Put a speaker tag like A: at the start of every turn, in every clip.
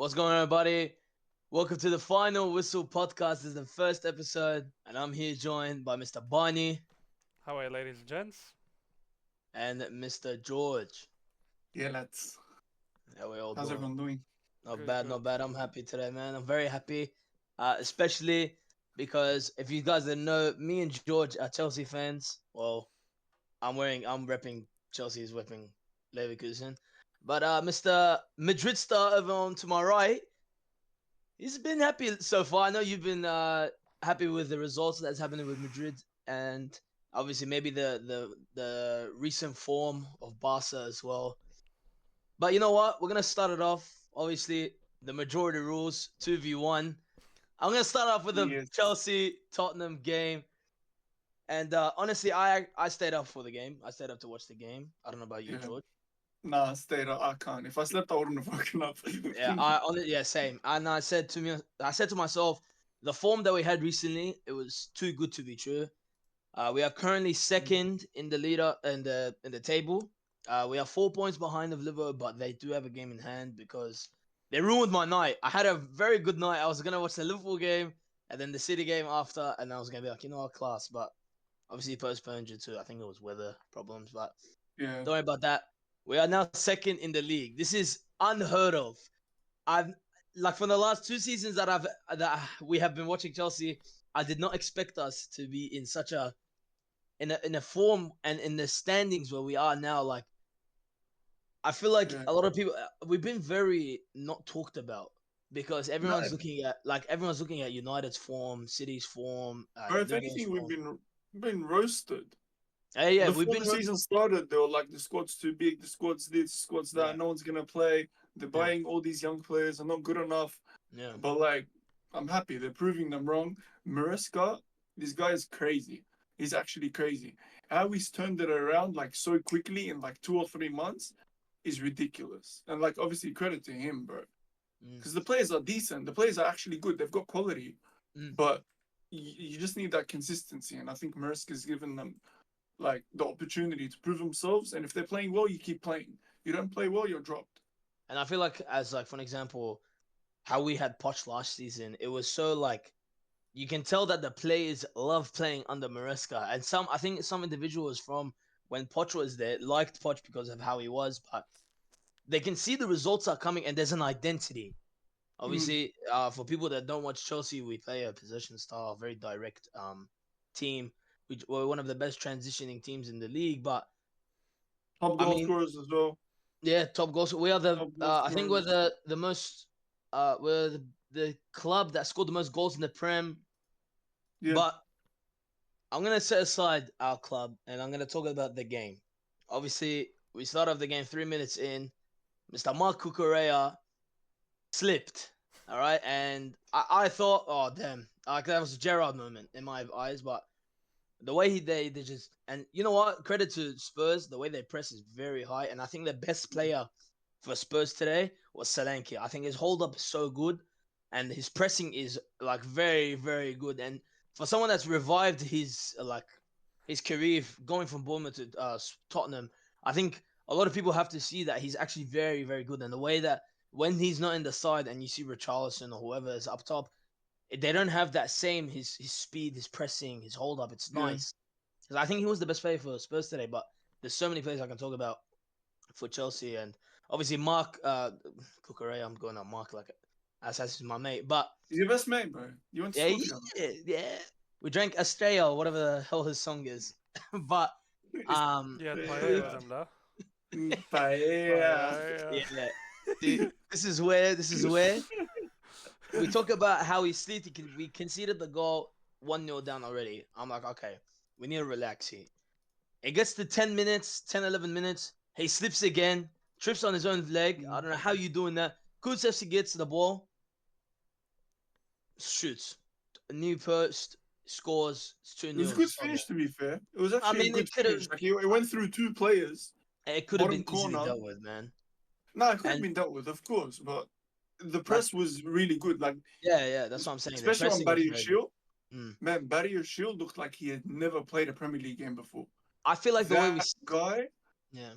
A: What's going on, everybody? Welcome to the Final Whistle podcast. This is the first episode, and I'm here joined by Mr. Bani
B: How are you, ladies and gents?
A: and Mr. George.
C: Yeah, lads.
A: How we all
C: How's
A: doing?
C: everyone doing?
A: Not
B: Good,
A: bad,
B: good.
A: not bad. I'm happy today, man. I'm very happy, especially because if you guys didn't know, me and George are Chelsea fans. Well, I'm repping Chelsea's whipping Leverkusen, but Mr. Madrid star over on to my right. He's been happy so far. I know you've been happy with the results that's happening with Madrid, and obviously maybe the recent form of Barca as well. But you know what? We're gonna start it off. Obviously, the majority rules 2v1. I'm gonna start off with the
C: Yes.
A: Chelsea Tottenham game, and honestly, I stayed up for the game. I stayed up to watch the game. I don't know about you,
C: Yeah.
A: George.
C: Nah, stayed up. I can't. If I slept, I wouldn't have woken up.
A: Yeah, same. And I said to myself, the form that we had recently, it was too good to be true. We are currently second in the leader in the table. We are 4 points behind of Liverpool, but they do have a game in hand because they ruined my night. I had a very good night. I was gonna watch the Liverpool game and then the City game after, and I was gonna be like, you know what, class. But obviously postponed due to I think it was weather problems. But
C: Yeah.
A: don't worry about that. We are now second in the league. This is unheard of. I've like for the last 2 seasons we have been watching Chelsea. I did not expect us to be in such a form and in the standings where we are now. Like I feel like
C: Yeah.
A: a lot of people we've been very not talked about because
C: No,
A: everyone's looking at United's form, City's form,
C: or if
A: Liverpool's
C: anything, we've
A: form.
C: been roasted.
A: Hey, yeah, we've
C: Before
A: been
C: the season started, they were like, the squad's too big, the squad's this, the squad's
A: yeah,
C: that, no one's gonna play. They're
A: yeah,
C: buying all these young players, are not good enough.
A: yeah.
C: But like, I'm happy they're proving them wrong. Maresca, this guy is crazy. He's actually crazy. How he's turned it around like so quickly in like 2 or 3 months is ridiculous. And like, obviously, credit to him, bro.
A: Mm,
C: Because the players are decent. The players are actually good. They've got quality,
A: mm.
C: but you just need that consistency. And I think Maresca's given them like the opportunity to prove themselves. And if they're playing well, you keep playing. You don't play well, you're dropped.
A: And I feel like as like for an example, how we had Poch last season, it was so like you can tell that the players love playing under Maresca, and I think some individuals from when Poch was there liked Poch because of how he was, but they can see the results are coming, and there's an identity.
C: Mm.
A: Obviously, for people that don't watch Chelsea, we play a possession style, very direct team. We're one of the best transitioning teams in the league, but
C: Top
A: I
C: goal
A: mean,
C: scorers as well.
A: yeah, top goals. We are the
C: Top goal
A: I think we're
C: scorers.
A: the most we're the club that scored the most goals in the Prem,
C: Yeah.
A: but I'm gonna set aside our club and I'm gonna talk about the game. Obviously, we start off the game 3 minutes in. Mr. Mark Cucurella slipped. All right, and I thought, oh damn, like that was a Gerrard moment in my eyes. But the way they just and you know what? Credit to Spurs, the way they press is very high, and I think the best player for Spurs today was Solanke. I think his hold up is so good, and his pressing is like very good. And for someone that's revived his career going from Bournemouth to Tottenham, I think a lot of people have to see that he's actually very good. And the way that when he's not in the side and you see Richarlison or whoever is up top, they don't have that same his speed, his pressing, his hold up. It's
C: Yeah.
A: nice because I think he was the best player for Spurs today. But there's so many players I can talk about for Chelsea, and obviously Mark Cucurella. I'm going on Mark like as he's my mate, but
C: He's your best mate, bro. You went to
A: yeah,
C: school together.
A: yeah. We drank Estrella, or whatever the hell his song is, but
C: It's
B: You had paella
A: we,
B: with
C: yeah.
B: them, though.
C: Paella.
B: Paella.
A: yeah. See, this is where we talk about how he slept. We conceded the goal 1-0 down already. I'm like, okay, we need to relax here. It gets to 10 minutes, 10, 11 minutes. He slips again, trips on his own leg. I
C: Mm.
A: don't know how you doing that. Kulusevski gets the ball, shoots. A new post, scores. It's 2
C: It was
A: 0
C: a good
A: Saga.
C: finish, to be fair. It was
A: I
C: actually a
A: mean,
C: good finish. Like it went through two players,
A: it could have
C: bottom
A: been easily
C: corner.
A: dealt with, man.
C: No, it could have
A: And
C: been dealt with, of course, but the
A: like,
C: press was really good. Like
A: yeah, that's what I'm saying. The
C: especially on
A: pressing was
C: Barry
A: very good.
C: Shield.
A: Mm.
C: Man, Barry Shield looked like he had never played a Premier League game before.
A: I feel like the way we,
C: That guy
A: yeah,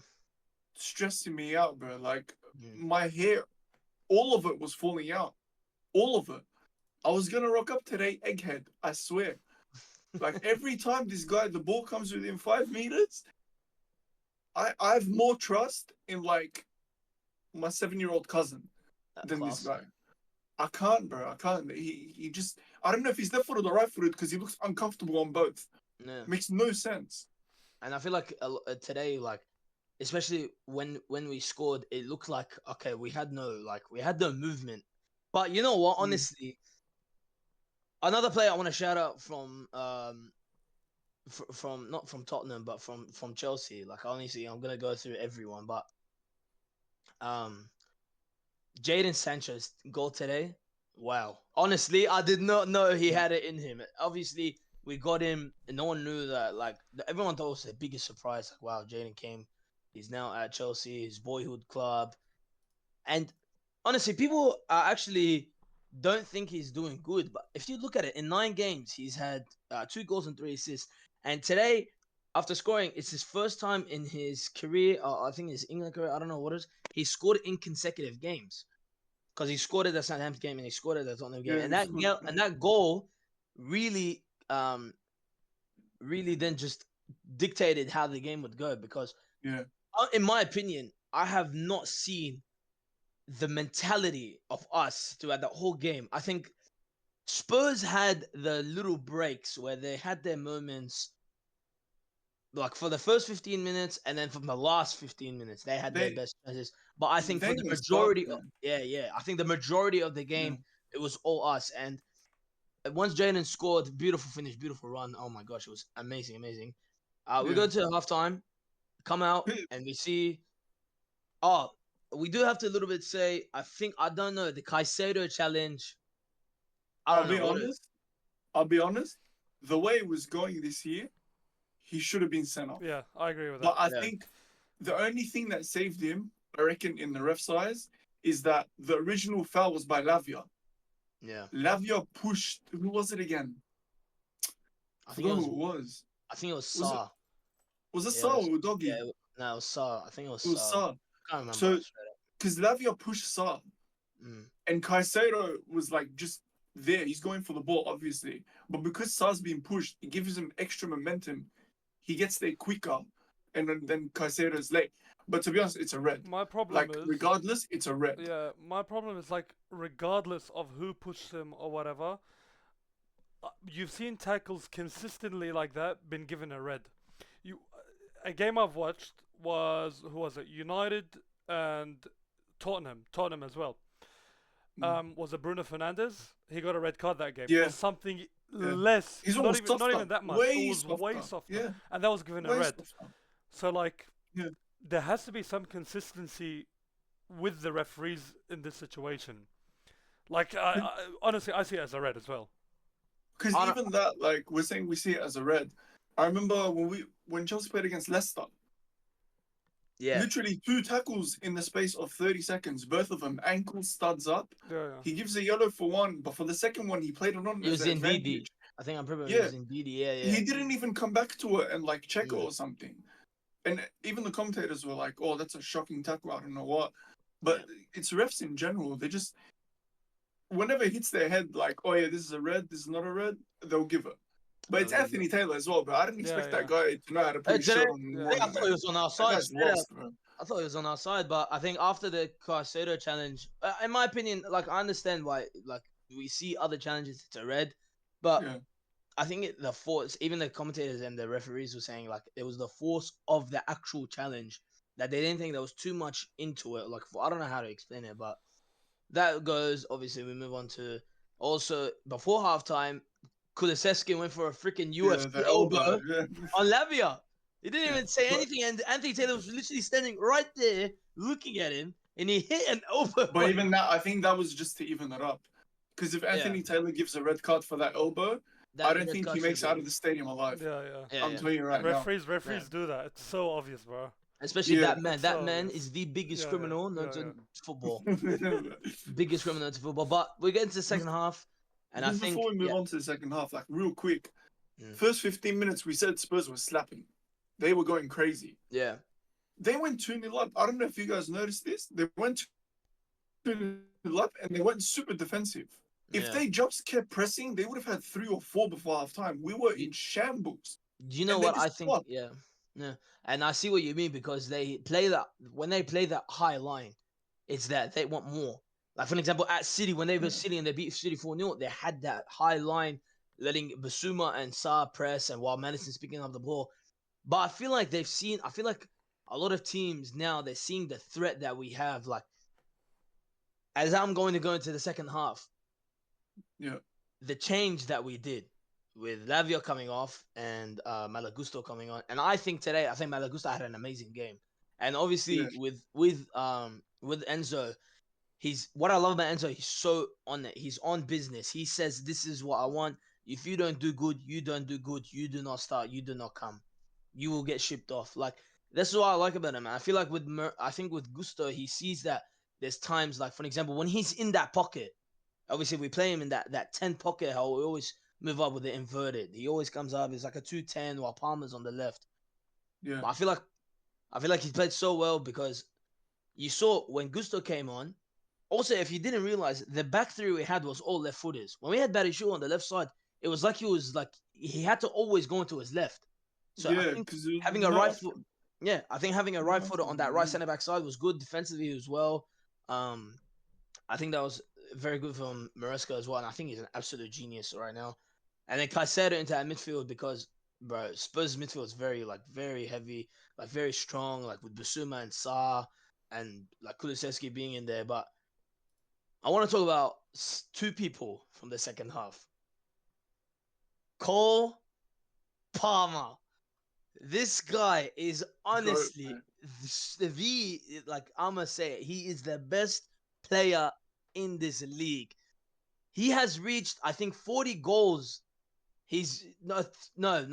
C: stressing me out, bro. Like
A: mm.
C: my hair, all of it was falling out. All of it. I was gonna rock up today, egghead. I swear. Like every time this guy, the ball comes within 5 meters, I have more trust in like my 7-year-old cousin than this
A: Class.
C: guy. I can't, bro. I can't. He just. I don't know if he's left footed or right footed because he looks uncomfortable on both.
A: Yeah.
C: Makes no sense.
A: And I feel like today, like, especially when we scored, it looked like okay, we had no movement. But you know what? Honestly, another player I want to shout out from from not from Tottenham, but from Chelsea. Like honestly, I'm gonna go through everyone, but um, Jadon Sancho's goal today. Wow. Honestly, I did not know he had it in him. Obviously, we got him, and no one knew that. Like everyone thought it was the biggest surprise. Like, wow, Jadon came. He's now at Chelsea, his boyhood club, and honestly, people are actually don't think he's doing good. But if you look at it, in 9 games, he's had 2 goals and 3 assists. And today, after scoring, it's his first time in his career. I think his England career. I don't know what it is. He scored in consecutive games because he scored at the Southampton game and he scored at the Tottenham game.
C: Yeah,
A: And that goal really really then just dictated how the game would go because
C: yeah.
A: in my opinion, I have not seen the mentality of us throughout the whole game. I think Spurs had the little breaks where they had their moments, like for the first 15 minutes, and then from the last 15 minutes, they had their
C: They
A: best chances. But I think for
C: they
A: the
C: messed up,
A: majority,
C: man.
A: I think the majority of the
C: Yeah.
A: game, it was all us. And once Jadon scored, beautiful finish, beautiful run. Oh my gosh, it was amazing, amazing. We
C: Yeah.
A: go to halftime, come out, and we see. Oh, we do have to a little bit say. I don't know the Caicedo challenge. I
C: I'll
A: don't
C: be
A: know what it.
C: honest. I'll be honest. The way it was going this year, he should have been sent off.
B: Yeah, I agree with that.
C: But I
A: Yeah.
C: think the only thing that saved him, I reckon, in the ref's eyes, is that the original foul was by Lavia.
A: Yeah,
C: Lavia pushed. Who was it again?
A: I
C: I
A: think it
C: forgot
A: was.
C: who it was.
A: I think it was
C: Was it
A: Sa.
C: was it
A: Yeah,
C: Sa or Doggy?
A: yeah. No, it was Sa. I think it was
C: It was
A: Sa.
C: Sa.
A: Can't remember.
C: So
A: straight up.
C: because Lavia pushed Sa,
A: Mm.
C: and Caicedo was like just there. He's going for the ball, obviously. But because Sa's being pushed, it gives him extra momentum. He gets there quicker, and then Caicedo's late. But to be honest, it's a red.
B: My problem
C: Like,
B: is,
C: regardless, it's a red.
B: yeah, my problem is like, regardless of who pushed him or whatever, you've seen tackles consistently like that been given a red. A game I've watched was, who was it? United and Tottenham as well. Was it Bruno Fernandes? He got a red card that game.
C: Yeah.
B: For something
C: Yeah.
B: less,
C: He's
B: not
C: almost
B: even
C: softer.
B: that much.
C: Way
B: It was way
C: softer.
B: softer,
C: Yeah.
B: and that was given a
C: Way
B: red.
C: softer.
B: So like,
C: Yeah.
B: there has to be some consistency with the referees in this situation. Like, honestly, I see it as a red as well.
C: Because
A: I
C: even that, like, we're saying we see it as a red. I remember when Chelsea played against Leicester,
A: Yeah,
C: literally 2 tackles in the space of 30 seconds, both of them ankle studs up.
B: Yeah,
C: He gives a yellow for one, but for the second one, he played it on
A: it
C: as
A: was
C: an
A: in DD.
C: advantage.
A: I think I'm pretty.
C: Yeah.
A: It was in DD. Yeah, yeah.
C: He didn't even come back to it and like check it
A: Mm.
C: or something. And even the commentators were like, "Oh, that's a shocking tackle. I don't know what." But it's refs in general. They just whenever it hits their head, like, "Oh yeah, this is a red. This is not a red," they'll give it. But it's
A: They'll give
C: Anthony Taylor as well, bro. I didn't
B: Yeah,
C: expect
B: yeah.
C: that guy to know how to put
A: Hey,
C: his
A: today-
C: shirt on.
B: Yeah.
C: and
A: I think I
C: run,
A: thought
C: man.
A: he was on our
C: That
A: side.
C: guy's
A: straight up.
C: lost, bro.
A: I thought he was on our side, but I think after the Caicedo challenge, in my opinion, like I understand why, like we see other challenges, it's a red, but
C: Yeah.
A: I think the force, even the commentators and the referees were saying like it was the force of the actual challenge that they didn't think there was too much into it. Like I don't know how to explain it, but that goes. Obviously, we move on to also before halftime. Kulusevski went for a freaking UFC
C: the
A: elbow
C: Yeah.
A: on Lavia. He didn't
C: Yeah,
A: even say
C: but-
A: anything, and Anthony Taylor was literally standing right there looking at him, and he hit an elbow.
C: But even that, I think that was just to even it up. Because if Anthony Taylor gives a red card for that elbow, I don't think he makes out of the stadium alive.
B: Yeah.
A: Yeah,
C: I'm telling you right
B: Referees
A: Yeah.
B: do that. It's so obvious, bro.
A: especially
C: Yeah.
A: that man. That
B: So
A: man
B: obvious.
A: is the biggest
B: Yeah,
A: criminal known
B: yeah,
A: to
B: yeah.
A: football.
C: now.
A: Biggest criminal to football. But we get into the second half, and I
C: Just
A: think
C: before we move on to the second half, like real quick,
A: Mm.
C: first 15 minutes we said Spurs were slapping. They were going crazy.
A: yeah,
C: They went 2-0 up. I don't know if you guys noticed this. They went 2-0 up and they went super defensive. If
A: Yeah.
C: they just kept pressing, they would have had 3 or 4 before halftime. We were in shambles.
A: Do you know
C: And they
A: what I
C: just
A: think?
C: flopped.
A: Yeah, yeah, and I see what you mean because they play that when they play that high line, it's that they want more. Like for an example, at City when they were
C: Yeah.
A: City and they beat City 4-0, they had that high line, letting Basuma and Saar press, and while Madison's picking up the ball. But I feel like they've seen. I feel like a lot of teams now they're seeing the threat that we have. Like as I'm going to go into the second half,
C: Yeah.
A: the change that we did with Lavia coming off and Malagusto coming on, and I think today, I think Malagusto had an amazing game, and
C: Yeah.
A: obviously with Enzo, he's what I love about Enzo. He's so on it. He's on business. He says, "This is what I want. If you don't do good, you don't do good. You do not start. You do not come. You will get shipped off." Like that's what I like about him. I feel like I think with Gusto, he sees that there's times like, for example, when he's in that pocket. Obviously, we play him in that 10 pocket how we always move up with the inverted. He always comes up. It's like a 2-10 while Palmer's on the left.
C: Yeah.
A: But I feel like he played so well because you saw when Gusto came on. Also, if you didn't realize, the back three we had was all left footers. When we had Barishu on the left side, it was like he had to always go into his left. So I
C: Yeah.
A: think
C: Because
A: having a
C: no
A: right foot,
C: option.
A: yeah, I think having a
C: No
A: right footer
C: option.
A: on that right centre back side was good defensively as well. I think that was very good from Maresca as well, and I think he's an absolute genius right now. And then Caicedo into that midfield because, bro, Spurs midfield is very heavy, like very strong, like with Basuma and Sa and like Kulusevski being in there. But I want to talk about two people from the second half. Cole Palmer. This guy is
C: Goat,
A: honestly
C: man.
A: like I'ma say it, he is the best player in this league. He has reached, I think, 40 goals. He's no,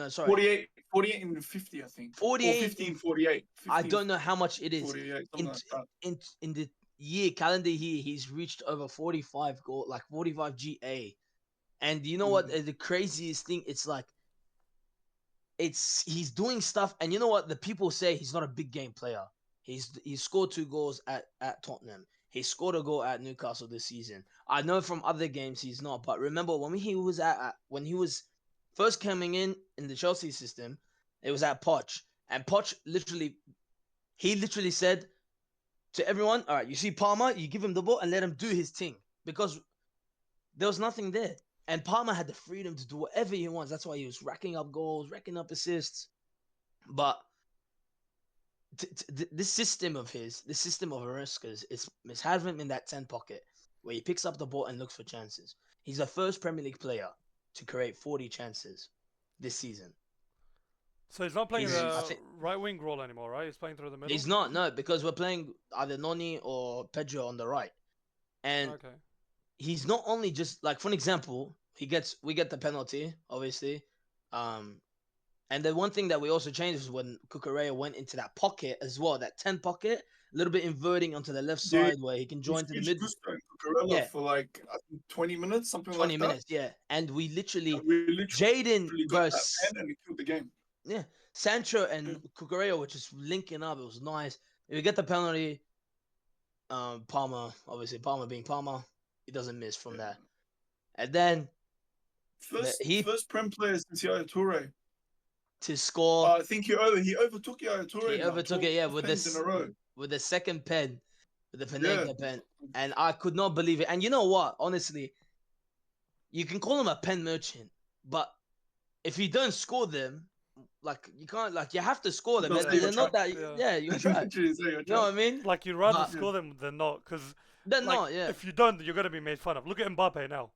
A: sorry.
C: 48 and 50, I think. Or
A: 48
C: 15, 48.
A: I
C: 15,
A: don't know how much it is.
C: 48, something
A: In
C: like that.
A: in the calendar year, he's reached over 45 goal, like 45 GA. And you know what?
C: Mm.
A: The craziest thing, it's like he's doing stuff, and you know what? The people say he's not a big game player. He scored 2 goals at Tottenham. He scored a goal at Newcastle this season. I know from other games he's not, but remember when he was when he was first coming in the Chelsea system, it was at Poch, and Poch literally said to everyone, "All right, you see Palmer, you give him the ball and let him do his thing because there was nothing there." And Palmer had the freedom to do whatever he wants. That's why he was racking up goals, racking up assists. But this system of his, this system of Maresca's, is having him in that 10 pocket where he picks up the ball and looks for chances. He's the first Premier League player to create 40 chances this season.
B: So he's not playing
A: He's, I
B: the
A: think,
B: right wing role anymore, right? He's playing through the middle.
A: he's not, no, because we're playing either Noni or Pedro on the right. And
B: Okay.
A: he's not only just like, for an example, we get the penalty, obviously. And the one thing that we also changed was when Cucurella went into that pocket as well, that 10 pocket, a little bit inverting onto the left
C: Yeah,
A: side where he can
C: we
A: join to the
C: switched
A: mid.
C: Gusto and Cucurella
A: Yeah,
C: for like I think 20 minutes, something
A: 20
C: like that.
A: minutes, yeah. And we
C: And
A: literally,
C: we literally
A: Jaden
C: got that
A: versus,
C: pen and we killed the game.
A: yeah, Sancho
C: Yeah.
A: and Cucurella were just linking up. It was nice. If we get the penalty, Palmer, obviously, Palmer being Palmer, he doesn't miss from
C: Yeah.
A: there. And then he
C: First Prem player since Yaya Toure.
A: to score.
C: I think he overtook Yaya Toure
A: He
C: now.
A: overtook
C: 12
A: it, yeah,
C: pens in a row.
A: with the second pen, with the
C: Yeah.
A: Panenka pen, and I could not believe it. And you know what? Honestly, you can call him a pen merchant, but if you don't score them, like you can't, like you have to score them.
C: That's
B: Yeah,
A: They're not that.
B: yeah.
A: Yeah, you're right.
C: Literally, say you're
A: You know what I mean?
B: Like you'd rather
A: But
B: score them than not, because
A: they're
B: like
A: not. Yeah,
B: if you don't, you're gonna be made fun of. Look at Mbappe now.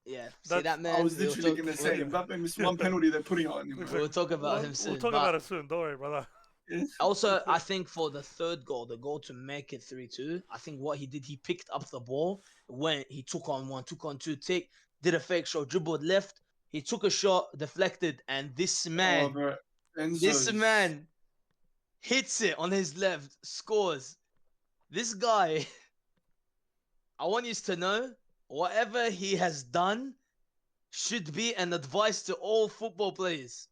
A: yeah. See
B: That's-
A: that
C: I
A: man?
C: was literally gonna say Mbappe missed one penalty they're putting on him.
A: We'll talk about him
B: We'll
A: soon.
B: talk
A: but
B: about it soon. Don't worry, brother.
A: also, I think for the third goal, the goal to make it 3-2, I think what he did, he picked up the ball, went, he took on one, took on two, did a fake shot, dribbled left, he took a shot, deflected, and this man,
C: bro.
A: this
C: Enzo's-
A: man hits it on his left, scores. This guy, I want you to know, whatever he has done should be an advice to all football players.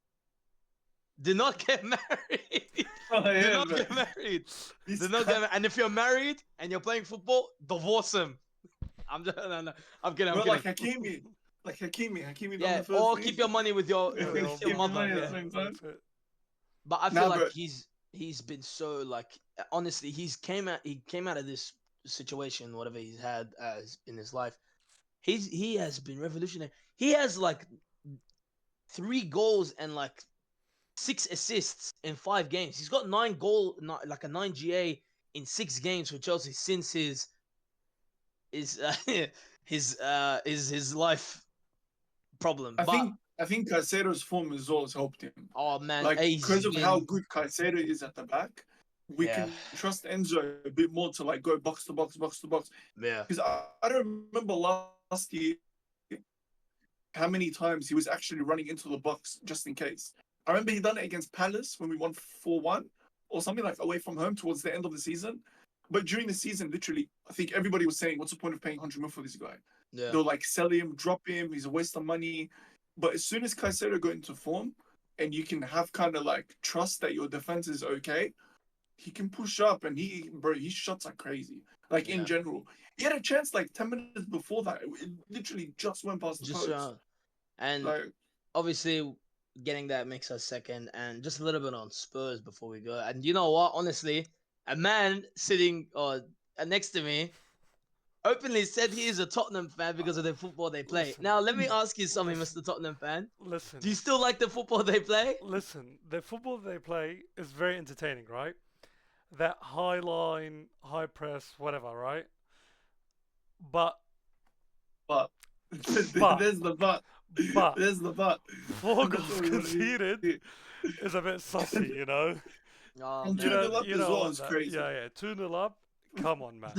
A: Do not get married.
C: Oh,
A: Do
C: yeah,
A: not
C: man.
A: get married.
C: This
A: Do not get married. And if you're married and you're playing football, divorce him. I'm just, no. I'm kidding. I'm
C: Bro,
A: kidding.
C: like Hakimi done
A: Yeah,
C: the first
A: or
C: thing.
A: keep your money with your
B: Yeah,
A: with
B: your
A: your
C: Keep your
B: mum,
A: mother.
C: money at
A: Yeah,
C: the same time.
B: that's it.
A: but I feel
C: Nah,
A: like
C: bro.
A: he's been so like honestly he came out of this situation whatever he's had as in his life. He has been revolutionary. He has like 3 goals and like 6 assists in 5 games. He's got like a 9 GA in 6 games for Chelsea since his his life problem. But
C: I think Caicedo's form as well has helped him.
A: oh man,
C: Like because
A: he's
C: of how
A: been
C: good Caicedo is at the back, we
A: yeah
C: can trust Enzo a bit more to like go box to box, box to box.
A: yeah
C: Because I don't remember last year how many times he was actually running into the box just in case. I remember he done it against Palace when we won 4-1 or something like away from home towards the end of the season. But during the season, literally, I think everybody was saying, "What's the point of paying 100 mil for this guy?"
A: yeah
C: They'll like sell him, drop him. He's a waste of money. But as soon as Caicedo got into form, and you can have kind of like trust that your defense is okay, he can push up and his shots are crazy. Like in
A: yeah.
C: general, he had a chance like 10 minutes before that. It literally just went past the
A: Just
C: post.
A: and
C: Like
A: obviously getting that makes us second, and just a little bit on Spurs before we go. And you know what? Honestly, a man sitting next to me openly said he is a Tottenham fan because of the football they play.
B: Listen,
A: Now let me ask you something,
B: listen.
A: Mr. Tottenham fan.
B: Listen,
A: Do you still like the football they play?
B: listen. The football they play is very entertaining, right? That high line, high press, whatever, right? But
C: but
B: but
C: there's the but.
B: but
C: There's the but.
B: 4
C: That's
B: goals
C: what we want to
B: conceded
C: hear.
B: is a bit sussy, you know.
A: Oh
C: And
B: You
C: 2
A: man,
B: know,
C: 0 up
B: you
C: as
B: know
C: well
B: what
C: is
B: that?
C: crazy.
B: Yeah, 2-0 up. Come on, man.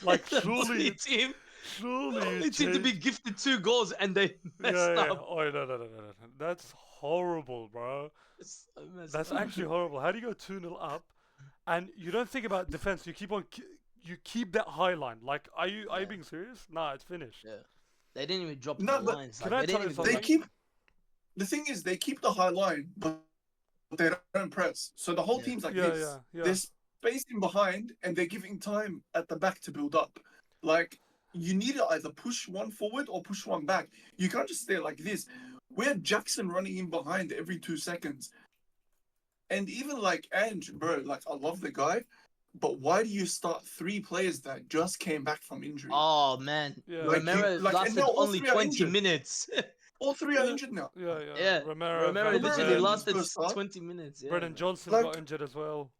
B: Like
A: the
B: surely,
A: only team, the
B: surely you
A: only team to be
B: change.
A: gifted 2 goals and they
B: Yeah,
A: messed
B: yeah.
A: up.
B: Oh no. That's horrible, bro.
A: It's so messed
B: That's
A: up.
B: actually horrible. How do you go 2-0 up and you don't think about defense? You keep on, you keep that high line. Like, are you
A: Yeah,
B: being serious? Nah, it's finished.
A: yeah. They didn't even drop the
C: No, but
A: lines.
B: Can
A: Like
B: I
A: they
B: tell
A: didn't
B: you
A: even go
C: they
A: like
B: something?
C: keep the thing is they keep the high line, but they don't press. So the whole
A: yeah.
C: team's like
B: Yeah,
C: this.
B: yeah.
C: They're spacing behind and they're giving time at the back to build up. Like you need to either push one forward or push one back. You can't just stay like this. We had Jackson running in behind every 2 seconds. And even like Ange, bro, like I love the guy, but why do you start 3 players that just came back from injury?
A: Oh man,
B: Yeah.
C: Like you
A: Romero
C: like and
A: lasted
C: now all
A: only
C: 3 are
A: 20
C: injured.
A: minutes.
C: All 3 are injured now.
B: Yeah.
A: Yeah,
B: Romero,
A: Romero
B: Van de
A: literally
C: Romero
B: Ven,
C: in
A: lasted
C: first half.
A: 20 minutes. Yeah,
B: Brennan
A: man.
B: Johnson got
C: Like
B: injured as well.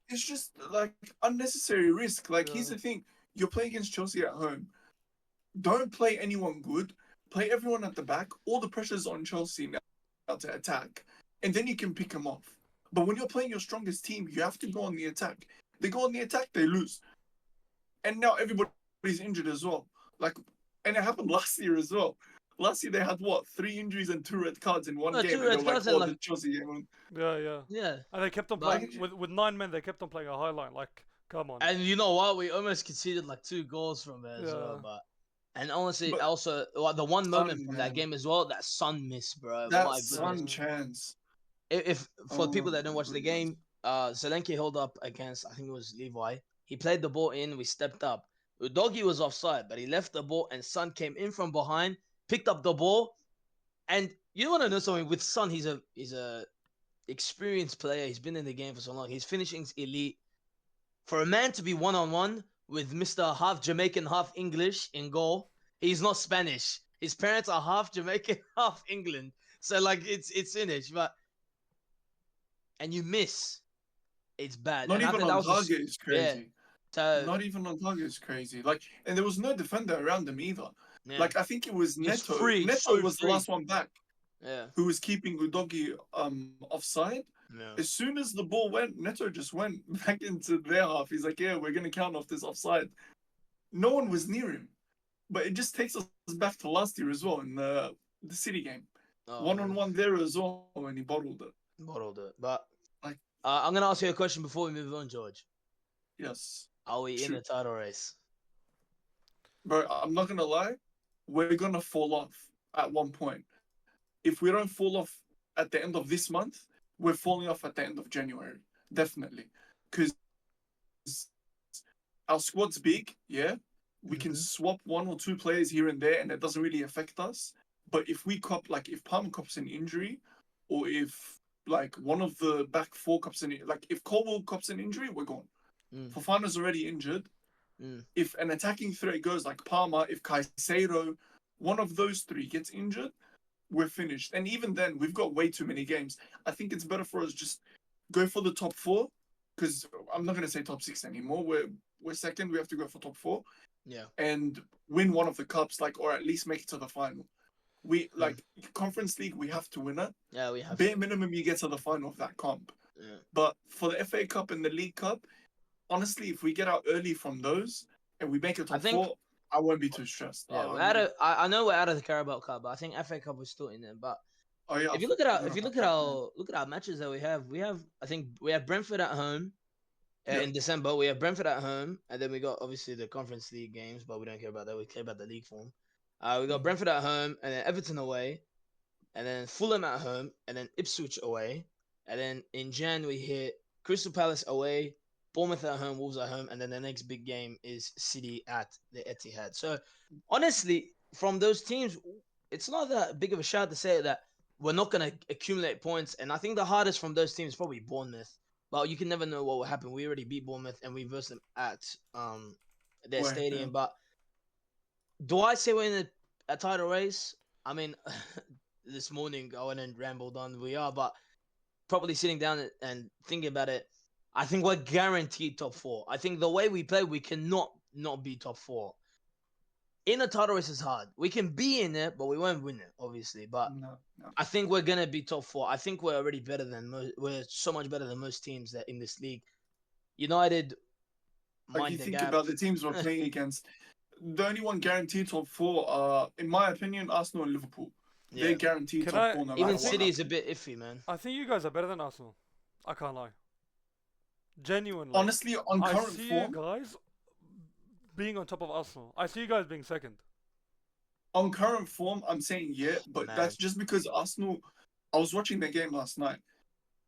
C: it's just like unnecessary risk. Like
B: Yeah.
C: here's the thing: you're playing against Chelsea at home. Don't play anyone good. Play everyone at the back. All the pressure's on Chelsea now to attack, and then you can pick them off. But when you're playing your strongest team, you have to go on the attack. They go on the attack, they lose, and now everybody's injured as well. Like, and it happened last year as well. Last year they had what 3 injuries and 2 red cards in one
A: No,
C: game,
A: two
C: and they
A: red
C: were like,
A: cards and
C: "Oh,
A: like
C: the Chelsea game."
B: Yeah.
A: yeah,
B: And they kept on
A: but
B: playing with 9 men. They kept on playing a high line. Like, come on.
A: and you know what? We almost conceded like 2 goals from it as well.
B: Yeah.
A: But and honestly,
C: But
A: also the one moment
C: Son,
A: from that
C: man,
A: game as well, that Sun miss, bro.
C: that
A: My goodness.
C: Son chance.
A: If for
C: Oh
A: people that
C: my
A: didn't watch the
C: goodness.
A: game, Zelenki held up against I think it was Levi. He played the ball in. We stepped up. Udogi was offside, but he left the ball, and Sun came in from behind, picked up the ball, and you want to know something with Sun? He's a experienced player. He's been in the game for so long. His finishing's elite. For a man to be 1-on-1 with Mr. half Jamaican, half English in goal, he's not Spanish. His parents are half Jamaican, half England. So like it's finished, but and you miss, it's bad.
C: Not
A: And I
C: even
A: think that
C: on
A: was just
C: target is
A: yeah.
C: crazy.
A: So
C: Not even on target is crazy. Like, and there was no defender around him either.
A: yeah,
C: Like, I think it was
A: just
C: Neto.
A: free,
C: Neto
A: so
C: was the
A: free.
C: last one back,
A: Yeah,
C: who was keeping Udogi offside.
A: yeah.
C: As soon as the ball went, Neto just went back into their half. He's like, "Yeah, we're gonna count off this offside." No one was near him, but it just takes us back to last year as well in the City game.
A: Oh,
C: One on one there as well when he bottled it.
A: bottled it. But
C: Like,
A: I'm gonna ask you a question before we move on, George.
C: yes,
A: Are we in the
C: shoot,
A: title race?
C: bro. I'm not gonna lie, we're gonna fall off at one point. If we don't fall off at the end of this month, we're falling off at the end of January, definitely, because our squad's big. Yeah, we can
A: Mhm.
C: swap one or two players here and there, and it doesn't really affect us. But if we cop like if Palmer cops an injury, or if like one of the back four cops an like if Colwell cops an injury, we're gone.
A: Mm.
C: Fofana's already injured.
A: Mm.
C: If an attacking threat goes like Palmer, if Caicedo, one of those three gets injured, we're finished. And even then, we've got way too many games. I think it's better for us just go for the top four, because I'm not gonna say top six anymore. We're second. We have to go for top four
A: Yeah.
C: and win one of the cups, like, or at least make it to the final. We
A: Mm.
C: like Conference League, we have to win it.
A: Yeah, we have
C: Bare
A: to.
C: minimum, you get to the final of that comp.
A: Yeah.
C: But for the FA Cup and the League Cup, honestly, if we get out early from those and we make it
A: I
C: top
A: think.
C: four, I won't be too stressed.
A: Yeah, we're out of. I know we're out of the Carabao Cup, but I think FA Cup was still in there. But
C: Oh yeah,
A: if you look at our matches that we have I think we have Brentford at home
C: Yeah.
A: in December. We have Brentford at home, and then we got obviously the Conference League games, but we don't care about that. We care about the league form. We got
C: Mhm.
A: Brentford at home, and then Everton away, and then Fulham at home, and then Ipswich away, and then in Jan we hit Crystal Palace away, Bournemouth at home, Wolves at home, and then the next big game is City at the Etihad. So honestly, from those teams, it's not that big of a shout to say that we're not going to accumulate points. And I think the hardest from those teams is probably Bournemouth. But you can never know what will happen. We already beat Bournemouth and we versed them at their
C: Where, yeah.
A: stadium. But do I say we're in a title race? I mean, this morning I went and rambled on. We are, but probably sitting down and thinking about it, I think we're guaranteed top four. I think the way we play, we cannot not be top four. In a title race is hard. We can be in it, but we won't win it, obviously. But
C: No.
A: I think we're gonna be top four. I think we're already better than we're so much better than most teams that in this league. United,
C: Like, you
A: mind the
C: think
A: gap.
C: about the teams we're playing against, the only one guaranteed top four are, in my opinion, Arsenal and Liverpool. They're
A: Yeah,
C: guaranteed
B: Can
C: top
B: I-
C: four no
A: even
C: matter what
A: City is a
C: happens.
A: bit iffy, man.
B: I think you guys are better than Arsenal. I can't lie. Genuinely.
C: Honestly, on
B: I
C: current
B: see
C: form,
B: you guys being on top of Arsenal. I see you guys being second.
C: I'm saying yeah, but
A: Man.
C: that's just because Arsenal. I was watching their game last night.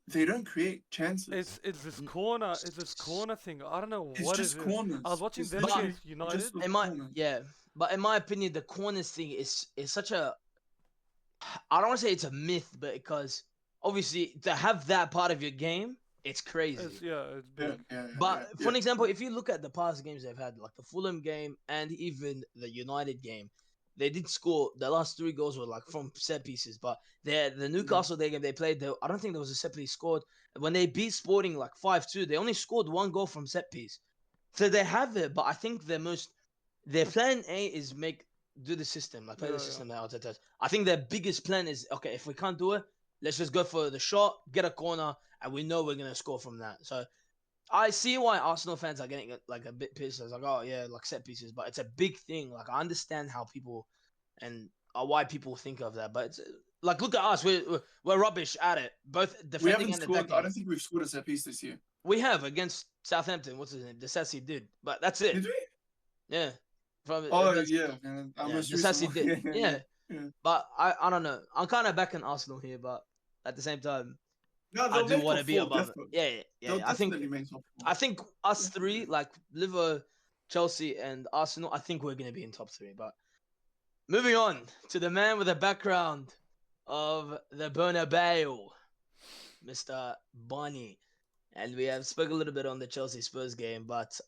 C: They don't create chances.
B: It's this corner. It's this corner thing. I don't know
C: It's
B: what
C: just
B: it is.
C: corners.
B: I was watching
C: It's
B: them
A: literally
B: against United.
C: just those
A: In my
C: corners.
A: yeah, but in my opinion, the corners thing is such a. I don't want to say it's a myth, but because obviously to have that part of your game, it's crazy.
B: It's big.
A: But for
C: yeah.
A: an example, if you look at the past games they've had, like the Fulham game and even the United game, they did score. The last three goals were like from set pieces. But the Newcastle Day game they played, I don't think there was a set piece scored. When they beat Sporting like 5-2, they only scored one goal from set piece. So they have it, but I think their plan A is do the system, like play
B: Yeah,
A: the
B: yeah.
A: system that Arteta does. I think their biggest plan is okay. If we can't do it, let's just go for the shot, get a corner, and we know we're gonna score from that. So I see why Arsenal fans are getting like a bit pissed. It's like, oh yeah, like set pieces, but it's a big thing. Like I understand how people and why people think of that, but it's like look at us, we're rubbish at it, both
C: We
A: defending
C: haven't
A: and
C: scored.
A: attacking.
C: I don't think we've scored a set piece this year.
A: We have against Southampton. What's his name? Disassi did, but that's it.
C: Did we?
A: Yeah, from
C: Oh
A: against,
C: yeah, man. Our
A: yeah,
C: most
A: Disassi
C: recent one.
A: did. Yeah,
C: yeah.
A: but I don't know. I'm kind of backing Arsenal here, but at the same time,
C: No,
A: I
C: they'll
A: do
C: make
A: want to
C: top
A: be
C: four,
A: above it.
C: definitely.
A: Yeah.
C: They'll definitely make top four.
A: I think us three, like Liverpool, Chelsea, and Arsenal, I think we're gonna be in top three. But moving on to the man with the background of the Bernabeu, Mr. Bani, and we have spoke a little bit on the Chelsea Spurs game, but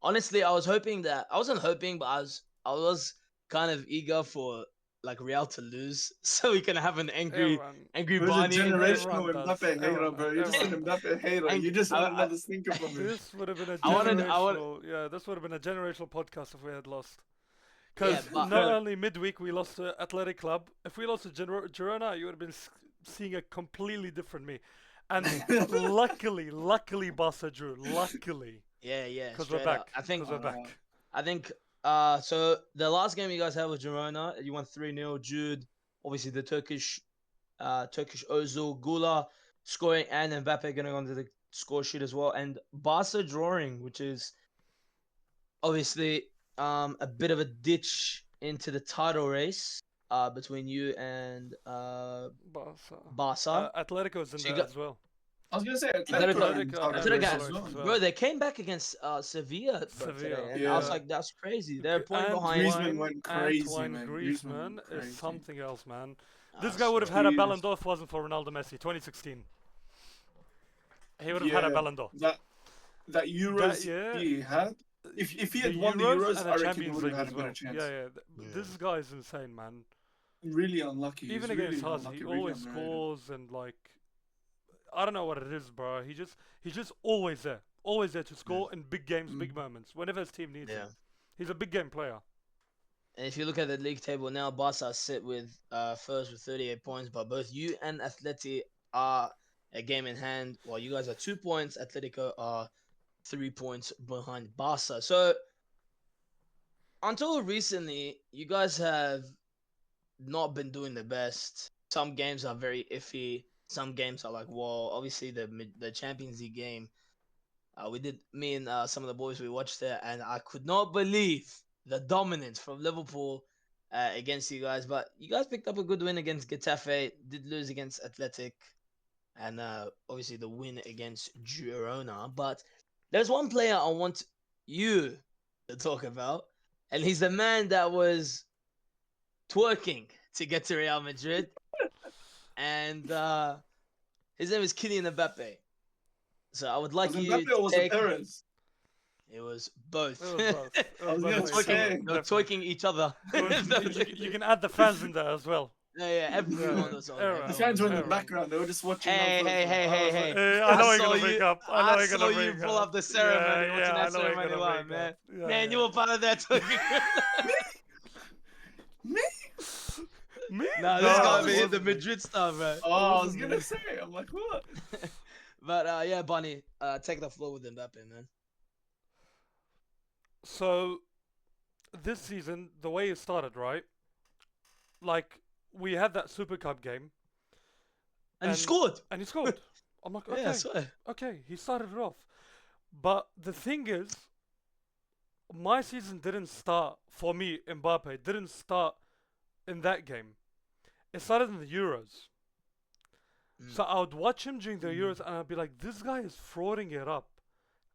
A: honestly, I wasn't hoping, but I was kind of eager for like Real to lose, so we can have an angry
C: Who's a
A: Bani in there.
C: generational Mbappe hater, bro? You're just an Mbappe hater.
A: And
C: You just want
A: I-
C: another stinker from him.
B: This would have been a
A: I wanted-
B: generational. Yeah, this would have been a generational podcast if we had lost.
A: Yeah,
B: Because
A: but-
B: not only midweek we lost to Athletic Club, if we lost to Girona, you would have been seeing a completely different me. And luckily, Barca drew. Luckily.
A: Yeah,
B: Because
A: straight
B: we're back.
A: up. I think
B: Because we're back.
A: so the last game you guys had with Girona, you won 3-0. Jude, obviously the Turkish Ozil, Gula scoring, and Mbappe going onto the score sheet as well, and Barca drawing, which is obviously a bit of a ditch into the title race. between you and
B: Barca.
A: Barca.
B: Atletico's in
A: So you
B: there
A: got
B: as well.
C: I was gonna say
A: Atletico-
C: Atletico and
B: Atletico
C: Tavares
B: and
C: as well.
B: Tavares as
A: bro, they came back against Sevilla, bro, today,
B: Sevilla.
A: and I was
C: Yeah.
A: like, that's crazy. They're a point behind.
C: Griezmann went crazy,
B: Antoine
C: man.
B: Griezmann
C: Griezmann
B: is
C: crazy.
B: something else, man.
A: Ah,
B: This guy would have
A: shit.
B: had a
C: He
B: Ballon
C: is-
B: d'Or if it wasn't for Ronaldo Messi, 2016. He would have had a
C: Yeah,
B: Ballon d'Or.
C: that Euros
B: yeah.
C: he had. If he had
B: The
C: won the Euros,
B: and
C: I
B: the
C: reckon he
B: Champions
C: would
B: League
C: have had
B: as
C: a
B: well.
C: better chance.
B: Yeah.
A: Yeah.
B: This guy is insane, man.
C: Really unlucky.
B: Even
C: He's
B: against
C: really
B: us,
C: unlucky,
B: he
C: really
B: always
C: underrated.
B: scores and like, I don't know what it is, bro. He's just always there to score in big games, big moments, whenever his team needs
A: Yeah.
B: him. He's a big game player.
A: And if you look at the league table now, Barca sit with first with 38 points, but both you and Atleti are a game in hand, while you guys are 2 points. Atletico are 3 points behind Barca. So until recently, you guys have not been doing the best. Some games are very iffy. Some games are like, well, obviously the Champions League game. We did me and some of the boys we watched it, and I could not believe the dominance from Liverpool against you guys. But you guys picked up a good win against Getafe. Did lose against Athletic, and obviously the win against Girona. But there's one player I want you to talk about, and he's the man that was twerking to get to Real Madrid, and his name is Kylian Mbappe. So I would like
C: Was
A: you
C: Mbappe or
A: to
C: was it
A: take.
C: Perez?
A: It was both.
B: It was both. It
C: I was
B: both
C: gonna
B: ways.
C: say,
A: They're twerking each other.
B: You can add the fans in there as well.
A: Yeah, everyone was on.
B: Everyone.
C: The
A: everyone
C: fans were in
A: was
C: the
A: on.
C: background. They were just watching.
A: Hey, hey, hey, hey, hey!
B: I know
A: I
B: you're
A: saw
B: gonna bring
A: you-
B: up. I know
A: I
B: you're
A: saw
B: gonna
A: you
B: bring
A: pull
B: up.
A: up the ceremony,
B: Yeah,
A: watching
B: I
A: that
B: know you're
A: ceremony
B: gonna
A: live,
B: bring
A: man.
B: up. Yeah,
A: Man,
B: yeah.
A: you were part of that twerking.
C: Me?
B: Me?
A: Nah,
B: No,
A: this
B: it
A: guy
B: wasn't
A: hit the
B: me.
A: Madrid stuff, man.
C: Oh, I was
B: wasn't
C: gonna
B: me.
C: say. I'm like, what?
A: But yeah, Bunny, take the floor with Mbappe, man.
B: So, this season, the way it started, right? Like, we had that Super Cup game,
A: And he
B: And-
A: scored.
B: and he scored. I'm like,
A: Yeah, I swear.
B: okay, he started it off. But the thing is, my season didn't start, for me, Mbappe, didn't start in that game. It started in the Euros. So I would watch him during the Euros and I'd be like, this guy is frauding it up.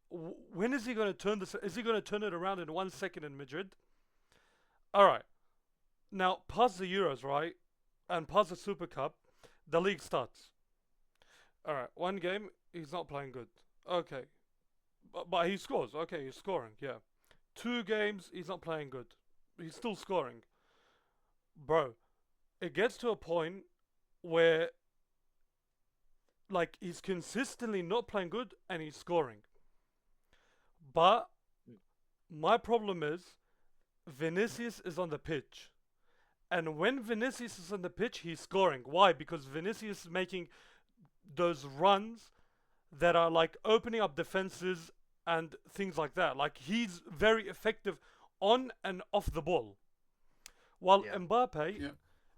B: When is he going to turn this? Is he going to turn it around in 1 second in Madrid? All right. Now, past the Euros, right? And past the Super Cup, the league starts. All right. One game, he's not playing good. Okay. But he scores. Okay, he's scoring. Yeah. 2 games, he's not playing good. He's still scoring. Bro, it gets to a point where like he's consistently not playing good and he's scoring. But my problem is Vinicius is on the pitch. And when Vinicius is on the pitch, he's scoring. Why? Because Vinicius is making those runs that are like opening up defenses and things like that. Like he's very effective on and off the ball. While
A: Yeah.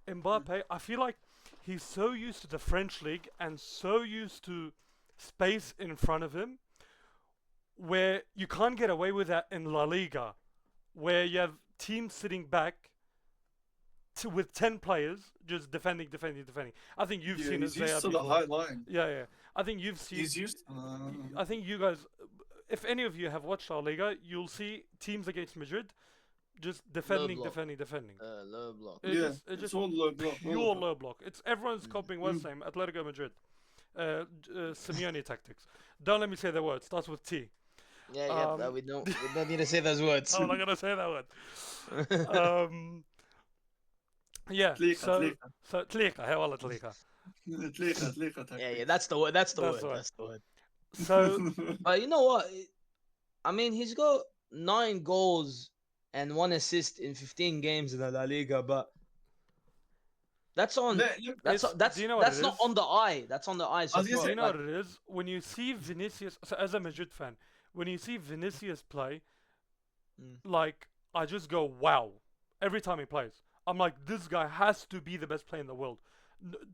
B: Mbappe, I feel like he's so used to the French league and so used to space in front of him where you can't get away with that in La Liga, where you have teams sitting back with 10 players just defending. I think you've seen it
C: He's used
B: there
C: to the
B: before.
C: high line.
B: Yeah. I think you've seen.
C: He's used.
B: I think you guys, if any of you have watched La Liga, you'll see teams against Madrid just defending.
A: block. Low block.
B: It's
C: It's
B: just
C: all low block. all
B: pure
C: of it.
B: low block. It's everyone's copying what's name, Atletico Madrid. Simeone tactics. Don't let me say the word. Starts with T.
A: Yeah, we don't need to say those words.
B: I'm not gonna say that word. Yeah.
C: Tliqa.
B: So Tliqa. Hey, wallah Tliqa.
C: Tliqa.
A: Yeah, that's the word. That's the
B: That's
A: word.
B: the word.
A: That's the word.
B: So
A: But you know what? I mean, he's got 9 goals and 1 assist in 15 games in the La Liga, but that's on. That's
B: do you know what
A: that's
B: it
A: not
B: is?
A: on the eye. That's on the eye. So
C: I was gonna
A: bro,
B: Do you know
A: like,
B: what it is? When you see Vinicius, so as a Madrid fan, when you see Vinicius play, like I just go wow every time he plays. I'm like, this guy has to be the best player in the world.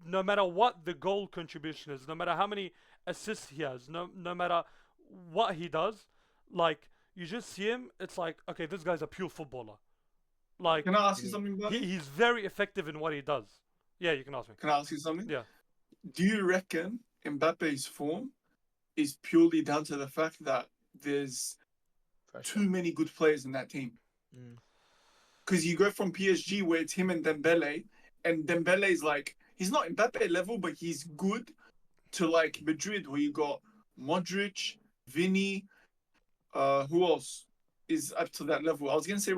B: No matter what the goal contribution is, no matter how many assists he has, no matter what he does, like you just see him, it's like, okay, this guy's a pure footballer. Like
C: Can I ask you something, buddy?
B: he's very effective in what he does. Yeah, you can ask me.
C: Can I ask you something?
B: Yeah.
C: Do you reckon Mbappe's form is purely down to the fact that there's
A: Pressure.
C: too many good players in that team?
A: Mm.
C: Because you go from PSG where it's him and Dembele, and Dembele's like, he's not Mbappe level, but he's good, to like Madrid where you got Modric, Vinny, who else is up to that level? I was gonna say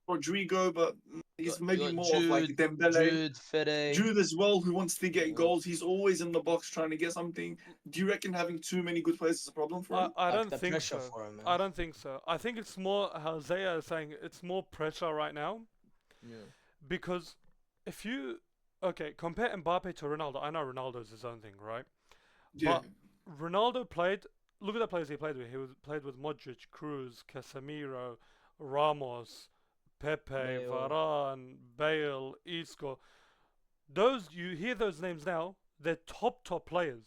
C: Rodrigo, but he's
A: You
C: maybe
A: got
C: more of like Dembele.
A: Jude, Fede.
C: Jude as well, who wants to get
A: Yeah.
C: goals. He's always in the box trying to get something. Do you reckon having too many good players is a problem for him?
B: I
A: Like
B: don't
A: the
B: think
A: pressure
B: so.
A: for him, man.
B: I don't think so. I think it's more how Zaya is saying. It's more pressure right now
A: Yeah.
B: because if you compare Mbappe to Ronaldo. I know Ronaldo's his own thing, right?
C: Yeah.
B: But Ronaldo played. Look at the players he played with. Played with Modric, Cruz, Casemiro, Ramos, Pepe,
A: Bale.
B: Varane, Bale, Isco. Those you hear those names now. They're top players,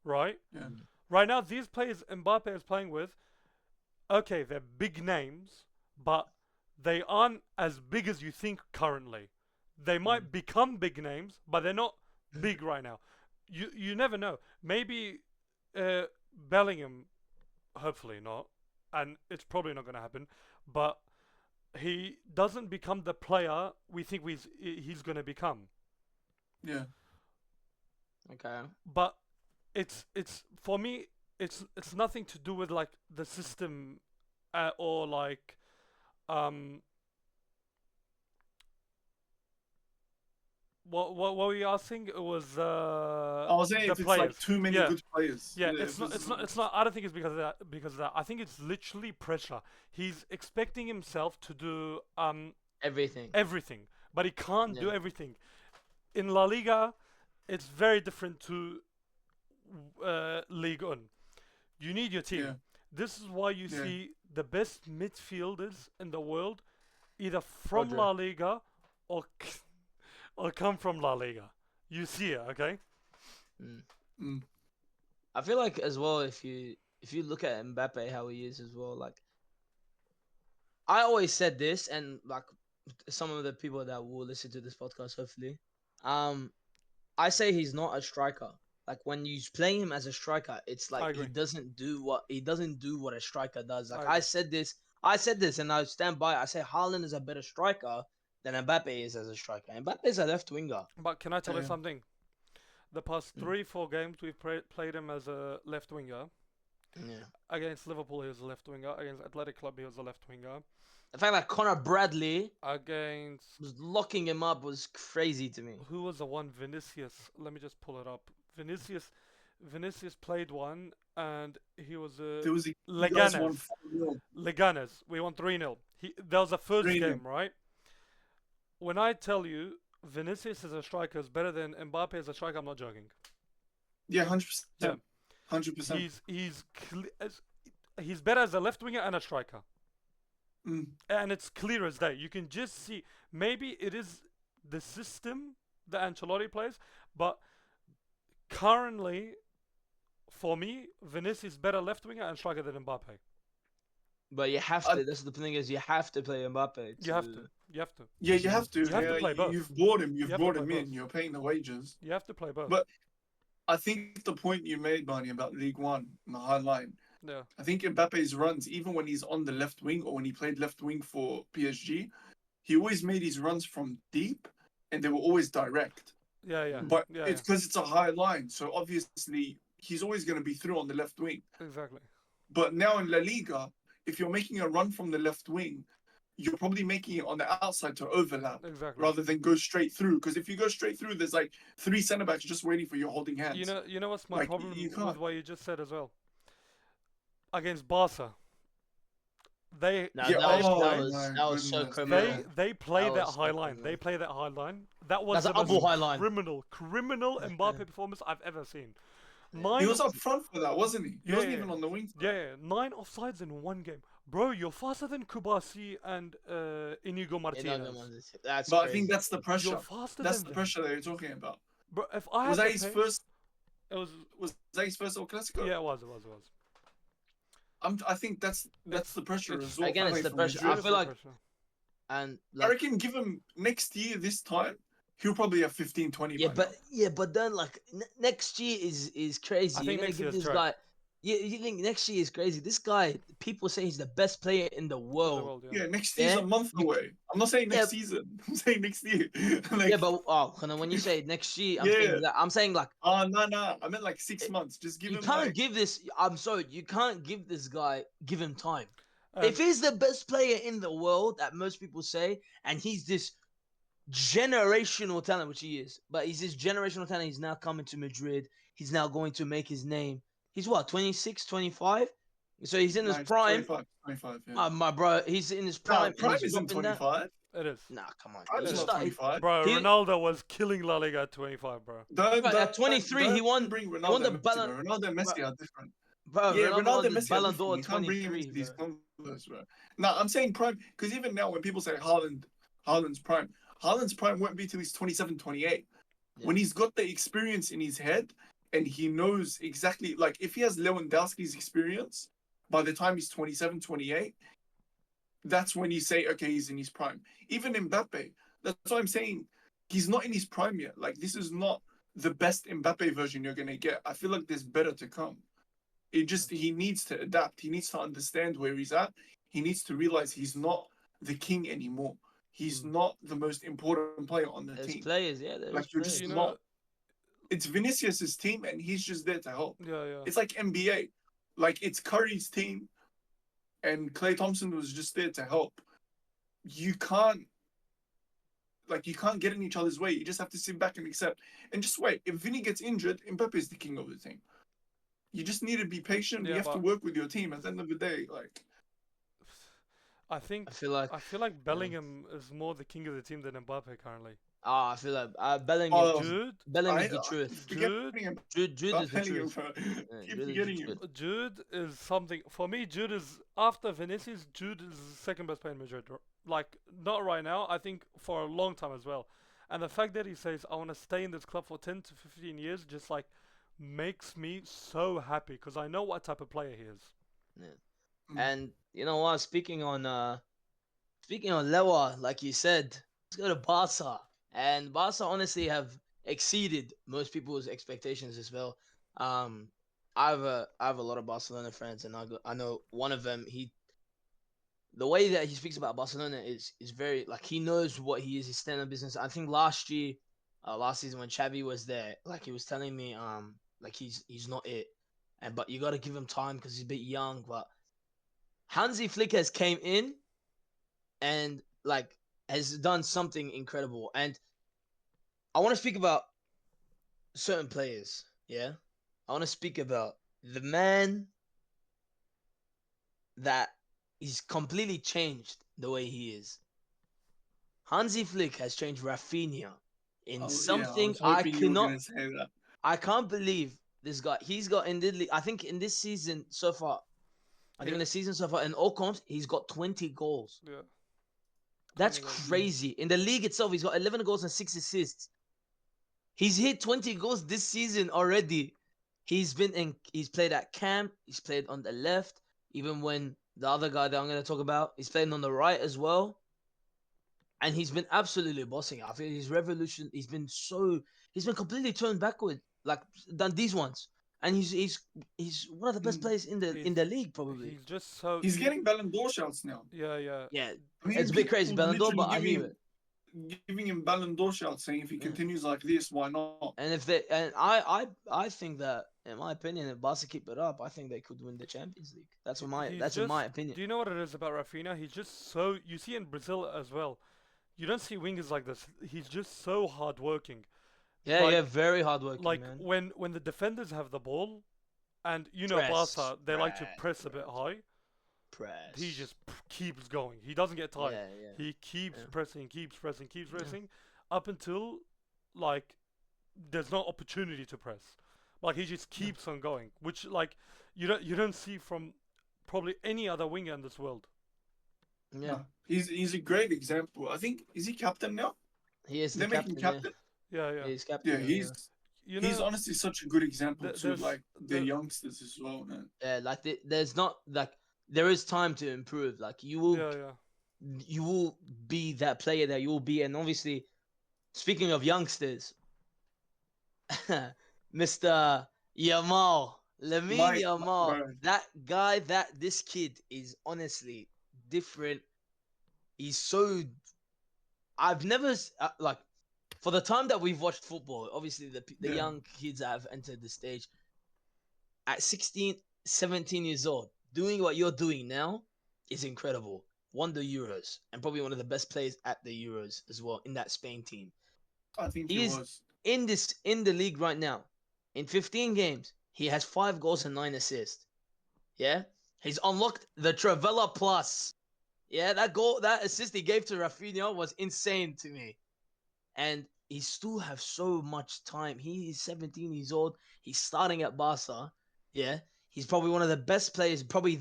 B: right?
C: Yeah.
B: Right now, these players Mbappe is playing with, okay, they're big names, but they aren't as big as you think currently. They might become big names, but they're not big right now. You never know. Maybe Bellingham, hopefully not, and it's probably not going to happen, but he doesn't become the player we think he's going to become.
C: Yeah.
B: Okay. But it's for me it's nothing to do with like the system or like what were you asking? It was
C: I was saying
B: the
C: if it's
B: players.
C: like too many
B: Yeah.
C: good players.
B: Yeah, it's not I don't think it's because of that. I think it's literally pressure. He's expecting himself to do everything, but he can't do everything. In La Liga, it's very different to Ligue 1. You need your team.
C: Yeah.
B: This is why you see the best midfielders in the world either from
A: Rodri.
B: La Liga or come from La Liga. You see it, okay?
A: I feel like as well if you look at Mbappe how he is as well, like I always said this, and like some of the people that will listen to this podcast hopefully, I say he's not a striker. Like when you play him as a striker, it's like he doesn't do what a striker does. Like I said this, and I stand by it. I say Haaland is a better striker than Mbappe is as a striker. Mbappe is a left winger.
B: But can I tell you something? The past 3-4 games we've played him as a left winger.
A: Yeah.
B: Against Liverpool, he was a left winger. Against Athletic Club, he was a left winger.
A: The fact that Conor Bradley
B: was
A: locking him up was crazy to me.
B: Who was the one? Vinicius. Let me just pull it up. Vinicius played one, and he was Leganes. Leganes. We won 3-0. That was the first game, right? When I tell you Vinicius as a striker is better than Mbappe as a striker, I'm not joking.
C: Yeah, 100%. 100%.
B: He's better as a left winger and a striker. And it's clear as day. You can just see. Maybe it is the system that Ancelotti plays, but currently, for me, Vinicius is better left winger and striker than Mbappe.
A: But you have to. That's the thing is, you have to play Mbappe.
B: You have to.
C: Yeah, you have to.
B: You have to play both.
C: You've bought him. You've brought him in. You're paying the wages.
B: You have to play both.
C: But I think the point you made, Barney, about League One and the high line.
B: Yeah.
C: I think Mbappe's runs, even when he's on the left wing or when he played left wing for PSG, he always made his runs from deep, and they were always direct.
B: Yeah.
C: But it's because it's a high line, so obviously he's always going to be through on the left wing.
B: Exactly.
C: But now in La Liga, if you're making a run from the left wing, you're probably making it on the outside to overlap, rather than go straight through. Because if you go straight through, there's like 3 centre backs just waiting for your holding hands.
B: You know what's my problem with what you just said as well? Against Barca, that
A: was so criminal.
B: They play that high line. They play that high line. That was the most criminal Mbappe performance I've ever seen.
C: He was up front for that, wasn't he? He wasn't even on the wing.
B: Yeah, 9 offsides in one game. Bro, you're faster than Kubasi and Inigo Martinez.
A: That's
C: but
A: crazy.
C: I think that's the pressure.
B: You're faster
C: that's
B: than
C: the pressure that you're talking about.
B: Bro, if I
C: was
B: had
C: that his first?
B: It
C: was that his first El Clasico?
B: Yeah, it was.
C: I think that's the pressure as well.
A: Again, it's the pressure. I feel like And
C: I
A: like,
C: reckon give him next year this time, he'll probably have 15, 20
A: yeah,
C: by
A: but
C: now.
A: then like next year is crazy.
B: I
A: You're
B: think
A: gonna
B: next
A: give
B: year's
A: this
B: trash
A: guy. Yeah, you think next year is crazy? This guy, people say he's the best player in the
B: in the
A: world.
B: world. Yeah.
C: Yeah, next year's
A: Yeah,
C: a month
A: you,
C: away. I'm not saying
A: yeah,
C: next season. I'm saying next year.
A: yeah,
C: Like,
A: but when you say next year, I'm
C: yeah.
A: thinking that I'm saying like
C: No. I meant like 6 months. Just give
A: you
C: him
A: can't
C: like,
A: give this. I'm sorry, you can't give this guy give him time. If
B: And
A: he's the best player in the world, that most people say, and he's this generational talent, which he is, but he's this generational talent. He's now coming to Madrid. He's now going to make his name. He's what, 26, 25? So he's in his
C: nice,
A: prime.
C: 25, 25. Yeah.
A: My bro, he's in his
C: Nah,
A: prime and
C: Prime
A: he's
C: isn't
A: dropping that.
C: 25.
B: it is.
A: Nah, come on.
C: Prime's
A: He
C: not
B: is.
A: started.
C: 25.
B: Bro,
A: He
B: Ronaldo was killing La Liga at 25, bro.
C: Don't,
A: at
C: don't,
A: 23, he
C: don't
A: won.
C: bring
A: He won
C: Ronaldo
A: the
C: and Messi,
A: Ballon.
C: bro. Ronaldo and
A: Bro,
C: Messi are different.
A: bro,
C: Yeah,
A: Ronaldo
C: Ronaldo
A: won
C: and
A: the
C: Messi are
A: Ballon
C: different.
A: d'Or
C: You
A: at
C: can't bring him
A: 23,
C: into these
A: bro.
C: convos, bro. Nah, I'm saying Prime, because even now when people say Haaland's Prime won't be till he's 27, 28.
A: Yeah.
C: When he's got the experience in his head and he knows exactly, like, if he has Lewandowski's experience by the time he's 27, 28, that's when you say, okay, he's in his prime. Even Mbappe, that's what I'm saying. He's not in his prime yet. Like, this is not the best Mbappe version you're going to get. I feel like there's better to come. He needs to adapt. He needs to understand where he's at. He needs to realize he's not the king anymore. He's not the most important player on the
A: There's
C: team.
A: players, yeah, there's
C: Like, you're
A: players.
C: just
B: You
C: not.
B: know,
C: It's Vinicius's team, and he's just there to help.
B: yeah.
C: It's like NBA. Like, it's Curry's team, and Klay Thompson was just there to help. You can't get in each other's way. You just have to sit back and accept and just wait. If Vinny gets injured, Mbappe is the king of the team. You just need to be patient. You
B: Yeah,
C: have to
B: but
C: work with your team. At the end of the day, like,
B: I think
A: I feel like,
B: I feel like Bellingham is more the king of the team than Mbappe currently.
A: I feel like Bellingham.
C: oh,
B: Jude,
A: Bellingham is
C: I
A: the truth.
C: forgetting him.
A: Jude
C: I'm
A: is the
C: telling you,
A: truth.
C: bro.
A: Yeah,
C: Keep
A: Jude is
C: forgetting
A: the
C: him.
A: truth.
B: Jude is something for me. Jude is after Vinicius. Jude is the second best player in Madrid. Like not right now. I think for a long time as well. And the fact that he says I want to stay in this club for 10 to 15 years just like makes me so happy because I know what type of player he is.
C: Mm.
A: And you know what? Speaking on Lewa, like you said, let's go to Barca. And Barca honestly have exceeded most people's expectations as well. Um, I have a lot of Barcelona friends, and I know one of them. The way that he speaks about Barcelona is very like he knows what he is. He's standing business. I think last season when Xavi was there, like he was telling me, like he's not it, and but you got to give him time because he's a bit young. But Hansi Flick has came in and like has done something incredible. And I want to speak about certain players. Yeah, I want to speak about the man that he's completely changed the way he is. Hansi Flick has changed Rafinha in
C: Oh yeah, I
A: something
C: was hoping you were gonna say that.
A: I can't believe this guy. He's got in the I think in this season so far. I think in
B: Yeah.
A: the season so far in all comps he's got 20 goals.
B: Yeah.
A: That's
B: 20 goals.
A: crazy. In the league itself, he's got 11 goals and 6 assists. He's hit 20 goals this season already. He's played at camp, he's played on the left, even when the other guy that I'm gonna talk about, he's playing on the right as well. And he's been absolutely bossing it. I feel his revolution, he's been completely turned backward, like than these ones. And he's one of the best
C: Mm.
A: players in
B: He's
A: the league, probably.
B: he's just so
C: He's getting Ballon d'Or shouts now.
B: yeah.
A: Yeah.
C: I mean,
A: It's a bit crazy,
C: people
A: Ballon d'Or,
C: literally
A: but I hear it.
C: giving him Ballon d'Or shouts, saying if he
A: Yeah.
C: continues like this, why not?
A: And I think that in my opinion, if Barca keep it up, I think they could win the Champions League. That's in my opinion.
B: Do you know what it is about Rafinha? He's just so you see in Brazil as well. You don't see wingers like this. He's just so hardworking.
A: Yeah,
B: like-
A: yeah, very hardworking,
B: Like
A: man.
B: when the defenders have the ball, and you know
A: Press,
B: Barca, they like to
A: press,
B: press a bit
A: press.
B: high.
A: Press.
B: He just keeps going. He doesn't get tired.
A: Yeah, yeah.
B: He keeps
A: Yeah.
B: pressing, keeps pressing, keeps
A: Yeah.
B: pressing, up until like there's no opportunity to press. Like he just keeps on going, which like you don't see from probably any other winger in this world.
A: Yeah,
C: No, he's a great example. I think is he captain now?
A: he is the
C: They're making
A: captain.
C: captain.
B: Yeah.
A: He's captain.
C: Yeah,
A: now,
C: he's he's honestly such a good example to
B: there's-
C: like the
B: the-
C: youngsters as well, man.
A: yeah. Like there's not like there is time to improve. Like you will
B: Yeah.
A: you will be that player that you will be. And obviously, speaking of youngsters, Mr. Yamal, Lamine
C: My,
A: Yamal,
C: bro.
A: that guy, this kid is honestly different. He's so I've never like for the time that we've watched football. Obviously, the
C: Yeah.
A: young kids that have entered the stage at 16, 17 years old, doing what you're doing now is incredible. Won the Euros and probably one of the best players at the Euros as well in that Spain team.
C: I think he
A: He's
C: was.
A: in the league right now. In 15 games, he has 5 goals and 9 assists. Yeah, he's unlocked the Travella Plus. Yeah, that assist he gave to Rafinha was insane to me. And he still have so much time. He is 17 years old. He's starting at Barca. Yeah, he's probably one of the best players. Probably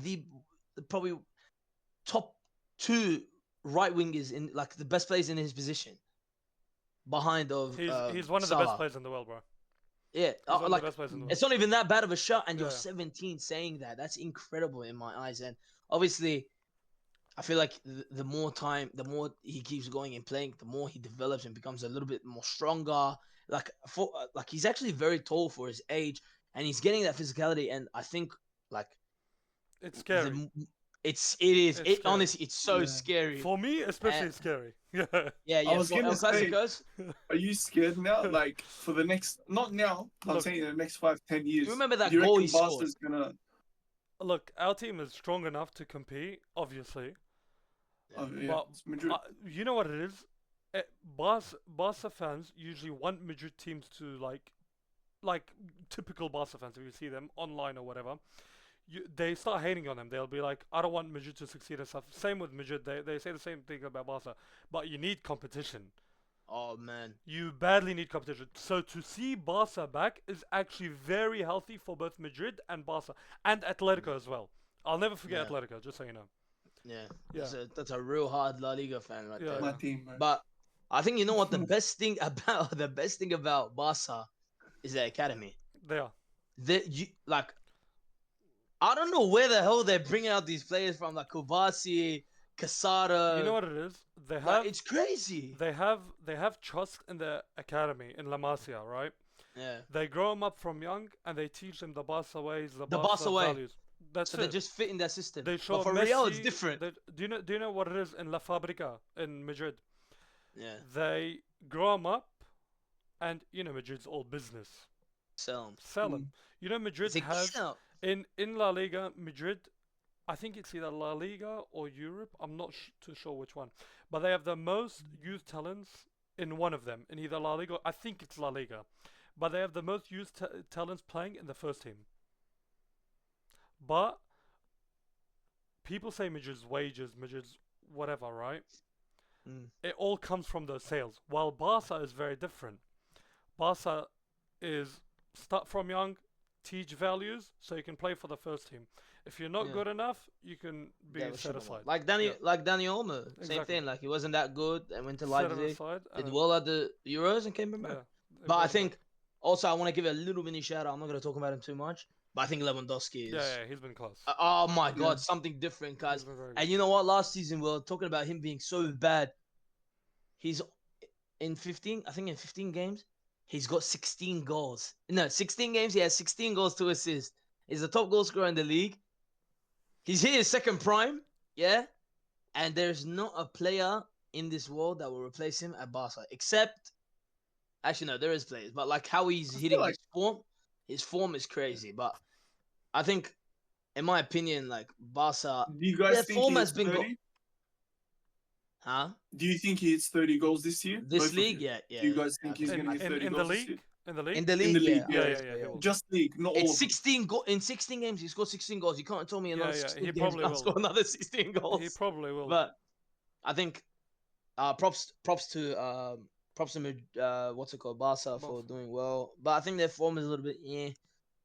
A: top 2 right wingers in like the best players in his position, behind of
B: He's one of the best
A: Salah.
B: players in the world, bro.
A: Yeah,
B: He's one of the
A: like
B: best players in the world.
A: it's not even that bad of a shot, and you're
B: Yeah.
A: 17 saying that. That's incredible in my eyes. And obviously, I feel like the more time, the more he keeps going and playing, the more he develops and becomes a little bit more stronger. Like he's actually very tall for his age, and he's getting that physicality. And I think like
B: It's scary.
A: it is
B: It's
A: it
B: scary.
A: honestly it's so
C: Yeah.
A: scary.
B: For me, especially,
A: And-
B: it's scary. Yeah.
A: Yeah, yeah.
C: was gonna
A: El
C: say-
A: Clásicos.
C: Are you scared now? Like for the next, not now. I'm
B: Look,
C: saying in the next 5-10 years.
A: You remember that
C: do you
A: goal
C: reckon
A: he scored?
C: Barca's gonna?
B: Look, our team is strong enough to compete, obviously.
C: Oh, yeah,
B: But
C: it's Madrid.
B: you know what it is? Barca fans usually want Madrid teams to like typical Barca fans. If you see them online or whatever, they start hating on them. They'll be like, I don't want Madrid to succeed and stuff. Same with Madrid. They say the same thing about Barca. But you need competition.
A: Oh man.
B: You badly need competition. So to see Barca back is actually very healthy for both Madrid and Barca and Atletico as well. I'll never forget
A: Yeah.
B: Atletico, just so you know.
A: Yeah.
B: Yeah.
A: That's a real hard La Liga fan right
B: Yeah,
A: there.
C: My team, bro.
A: But I think you know what the best thing about Barca is the academy.
B: They are.
A: I don't know where the hell they're bringing out these players from, like Kovacic, Casada.
B: You know what it is? They
A: Like,
B: have
A: it's crazy.
B: they have trust in the academy in La Masia, right?
A: Yeah.
B: They grow them up from young and they teach them the Barca ways, the
A: The
B: Barca
A: Barca way.
B: values. That's
A: So
B: it.
A: they just fit in their system.
B: They show
A: But for
B: Messi,
A: Real, it's different.
B: Do you know what it is in La Fabrica in Madrid?
A: Yeah.
B: They grow them up, and you know Madrid's all business.
A: Sell 'em.
B: Sell them. You know Madrid
A: It's a
B: has
A: killer.
B: in La Liga. Madrid, I think it's either La Liga or Europe. I'm not too sure which one, but they have the most youth talents in one of them in either La Liga. I think it's La Liga, but they have the most youth talents playing in the first team. But people say Madrid's wages, Madrid's whatever, right?
A: Mm.
B: It all comes from those sales. While Barca is very different. Barca is start from young, teach values, so you can play for the first team. If you're not
A: Yeah.
B: good enough, you can be
A: Yeah, we
B: set
A: should have
B: aside.
A: won. Like Danny Olmo. Same
B: Exactly.
A: thing. Like he wasn't that good and went to
B: Set him
A: Leipzig.
B: aside.
A: Did
B: and
A: well at the Euros and came back.
B: yeah,
A: But I
B: exactly.
A: think also I want to give a little mini shout out. I'm not going to talk about him too much, but I think Lewandowski is.
B: Yeah, he's been close.
A: Oh my
C: Yeah.
A: God, something different, guys.
B: He's been very
A: And
B: good.
A: you know what? Last season we were talking about him being so bad. He's in 15. I think in 15 games, he's got 16 goals. No, 16 games. He has 16 goals, 2 assists. He's the top goal scorer in the league. He's hit his second prime. Yeah, and there's not a player in this world that will replace him at Barca, except. Actually, no, there is players, but like how he's
C: I feel
A: hitting
C: like-
A: his form is crazy. But I think, in my opinion, like Barca,
C: Do you guys
A: their
C: think
A: form
C: he
A: has
C: hits
A: been
C: 30?
A: huh?
C: Do you think he hits 30 goals this year?
A: This
C: Both of
A: league,
C: you?
A: yeah.
C: Do you guys think he's
A: I
C: gonna
A: think-
C: get 30
B: in the
C: goals this year?
B: league? In the league?
A: in the league?
C: the league,
A: yeah,
B: yeah,
A: I
B: yeah,
A: think
B: yeah,
A: so,
B: he will.
C: Just league, not all
A: It's
C: of them.
A: 16 in 16 games. He scored 16 goals. You can't tell me another
B: Yeah,
A: 16
B: he
A: games
B: probably
A: can't
B: will.
A: score another 16 goals.
B: He probably will.
A: But I think props to what's it called, Barca for
B: Barca.
A: doing well. But I think their form is a little bit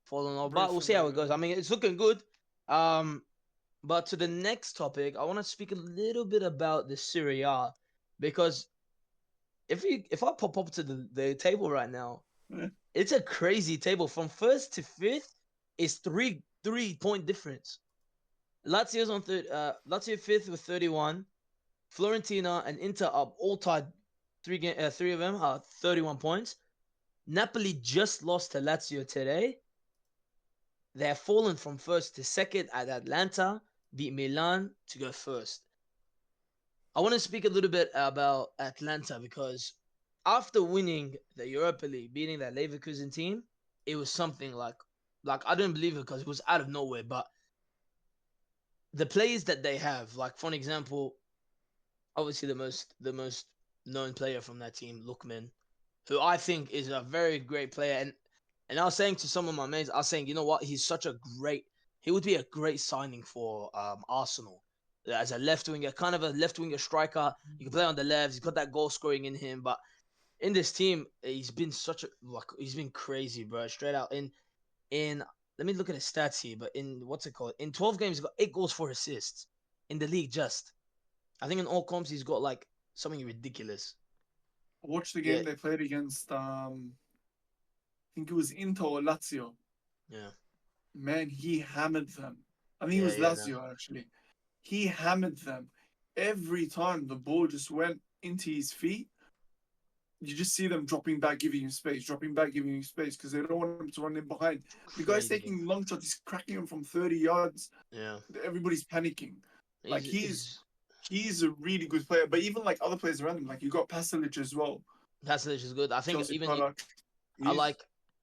A: falling off.
B: Very
A: But we'll see how it
B: similar,
A: goes.
B: yeah.
A: I mean, it's looking good. But to the next topic, I want to speak a little bit about the Serie A because if I pop up to the table right now,
C: Yeah.
A: it's a crazy table. From first to fifth is 3 point difference. Lazio's on Lazio fifth with 31. Fiorentina and Inter are all tied. Three of them are 31 points. Napoli just lost to Lazio today. They have fallen from first to second at Atlanta, beat Milan to go first. I want to speak a little bit about Atlanta because after winning the Europa League, beating that Leverkusen team, it was something like I didn't believe it because it was out of nowhere. But the players that they have, like for an example, obviously the most known player from that team, Lookman, who I think is a very great player. And I was saying to some of my mates, I was saying, you know what, he would be a great signing for Arsenal as a left winger, kind of a left winger striker. You can play on the left. He's got that goal scoring in him, but in this team, he's been he's been crazy, bro. Straight out in let me look at his stats here, but in what's it called? In 12 games, he got 8 goals, 4 assists in the league. Just I think in all comps, he's got like something ridiculous.
C: I watched the
A: Yeah,
C: game they played against I think it was Inter or Lazio.
A: yeah,
C: Man, he hammered them. I think it
A: yeah,
C: was
A: yeah. No.
C: Lazio actually. He hammered them. Every time the ball just went into his feet, you just see them dropping back, giving him space, dropping back, giving him space because they don't want him to run in behind. The guy's
A: Crazy.
C: taking long shots, he's cracking them from 30 yards.
A: Yeah.
C: Everybody's panicking. Like
A: He's
C: he's a really good player. But even like other players around him, like you got Pasalic as well.
A: Pasalic is good. I think
C: Chelsea
A: even
C: product.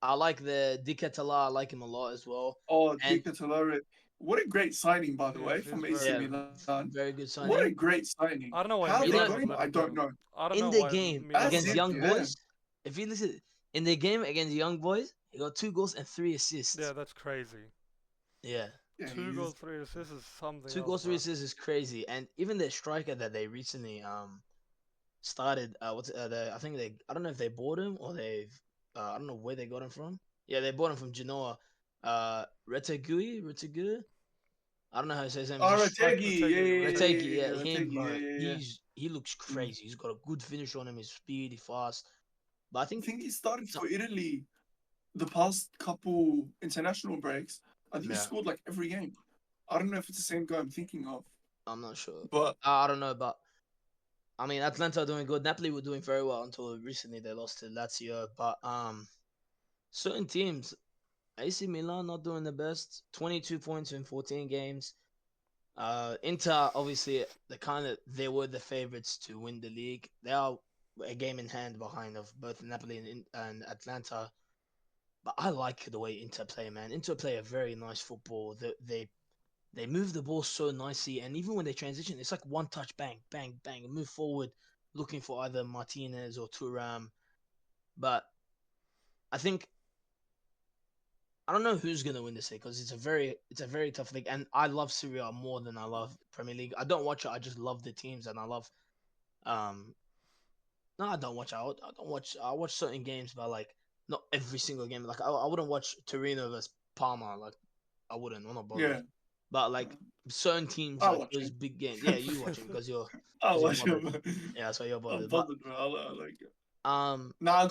A: I like the Diketala. I like him a lot as well.
C: Oh,
A: And
C: Di Catalore. What a great signing, by the way,
B: He's
C: from
B: very
C: AC
A: yeah,
B: good.
C: Milan.
A: very good
C: What a
A: signing.
C: great signing.
B: I don't know why
C: How they
A: Milan
C: got
B: Milan
C: him,
B: let
C: I
B: him
C: don't
B: go.
C: know.
B: I don't
A: In
B: know
A: the
B: why
A: game
B: Milan
C: That's
A: against
B: let
C: it,
B: him
A: Young
B: go.
C: yeah.
A: Boys, if you listen in the game against Young Boys, he got 2 goals and 3 assists.
B: Yeah, that's crazy.
A: Yeah,
C: Yeah,
B: 2 goals, 3 assists is something
A: two
B: else,
A: goals, three
B: bro.
A: assists is crazy. And even the striker that they recently started, I think I don't know if they bought him or I don't know where they got him from. Yeah, they bought him from Genoa. Retegui. I don't know how to say his name. He's a striker.
C: Retegi, yeah, yeah, yeah,
A: Retegi,
C: yeah,
A: yeah,
C: yeah,
A: him,
C: Retegi,
A: bro.
C: yeah, yeah, yeah.
A: He looks
C: Mm.
A: crazy. He's got a good finish on him. He's speedy, fast. But I
C: I
A: think,
C: think he started
A: so,
C: for Italy the past couple international breaks. I think he
A: yeah,
C: scored like every game. I don't know if it's the same guy I'm thinking of,
A: I'm not sure.
C: but
A: I don't know, but I mean, Atlanta are doing good. Napoli were doing very well until recently they lost to Lazio. But certain teams, AC Milan not doing the best. 22 points in 14 games. Inter obviously they were the favorites to win the league. They are a game in hand behind of both Napoli and Atlanta. But I like the way Inter play, man. Inter play a very nice football. They move the ball so nicely, and even when they transition, it's like one touch, bang, bang, bang, and move forward, looking for either Martinez or Thuram. But I think I don't know who's gonna win this league because it's a very tough league, and I love Serie A more than I love Premier League. I don't watch it. I just love the teams, and I love um. No, I don't watch. I don't watch. I watch certain games, but like not every single game. Like I wouldn't watch Torino versus Parma. Like I wouldn't. I'm not bothered.
C: yeah,
A: But like certain teams,
C: I'll
A: like
C: watch
A: those
C: him.
A: big games. Yeah, you watch it because you're
C: I'll
A: because you're
C: watch
A: bothered.
C: him.
A: Yeah, that's why you're
C: I'm
A: bothered. But
C: bothered, bro. I like it.
A: um,
C: Nah,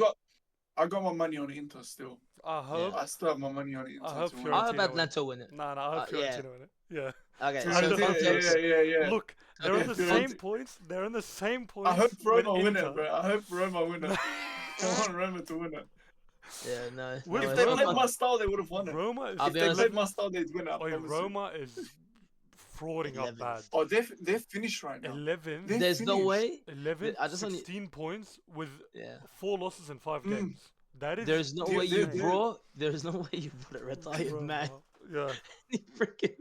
C: I got my money on Inter still.
B: I
A: yeah,
B: hope
C: I still have my money on
B: I
C: Inter
B: hope
C: to win.
A: I hope
B: Fiorentina win.
A: Atlanta win it.
B: Nah, I hope
A: Yeah.
B: Fiorentina win it. Yeah.
A: Okay.
B: I
A: So
B: just
A: context.
C: Yeah.
B: Look, they're
A: Okay.
B: on the
C: Fiorentina.
B: same points. They're on the same
C: I hope
B: points with
C: Roma win
B: Inter.
C: it, bro. I hope Roma win it. I want Roma to win it.
A: Yeah. No.
B: With
A: No.
C: If
A: It's
C: they
A: not
C: played
B: Roma,
C: my style, they would have won it.
B: Roma is
A: I'll
C: If
A: be
C: they
A: honest.
C: played my style, they'd win it. I
B: Oi,
C: promise
B: Roma is frauding up
A: 11th.
B: bad.
C: you. Oh, they're finished right now.
B: 11th,
C: They're
A: There's no
C: finished.
A: way.
B: 11th,
A: I just only.
B: 16 points with
A: Yeah.
B: 4 losses in 5
C: Mm.
B: games. That is
A: There's no
C: They're-
A: way you
C: they're-
A: brought. There's no way you brought a retired man.
B: Roma. Yeah.
A: He freaking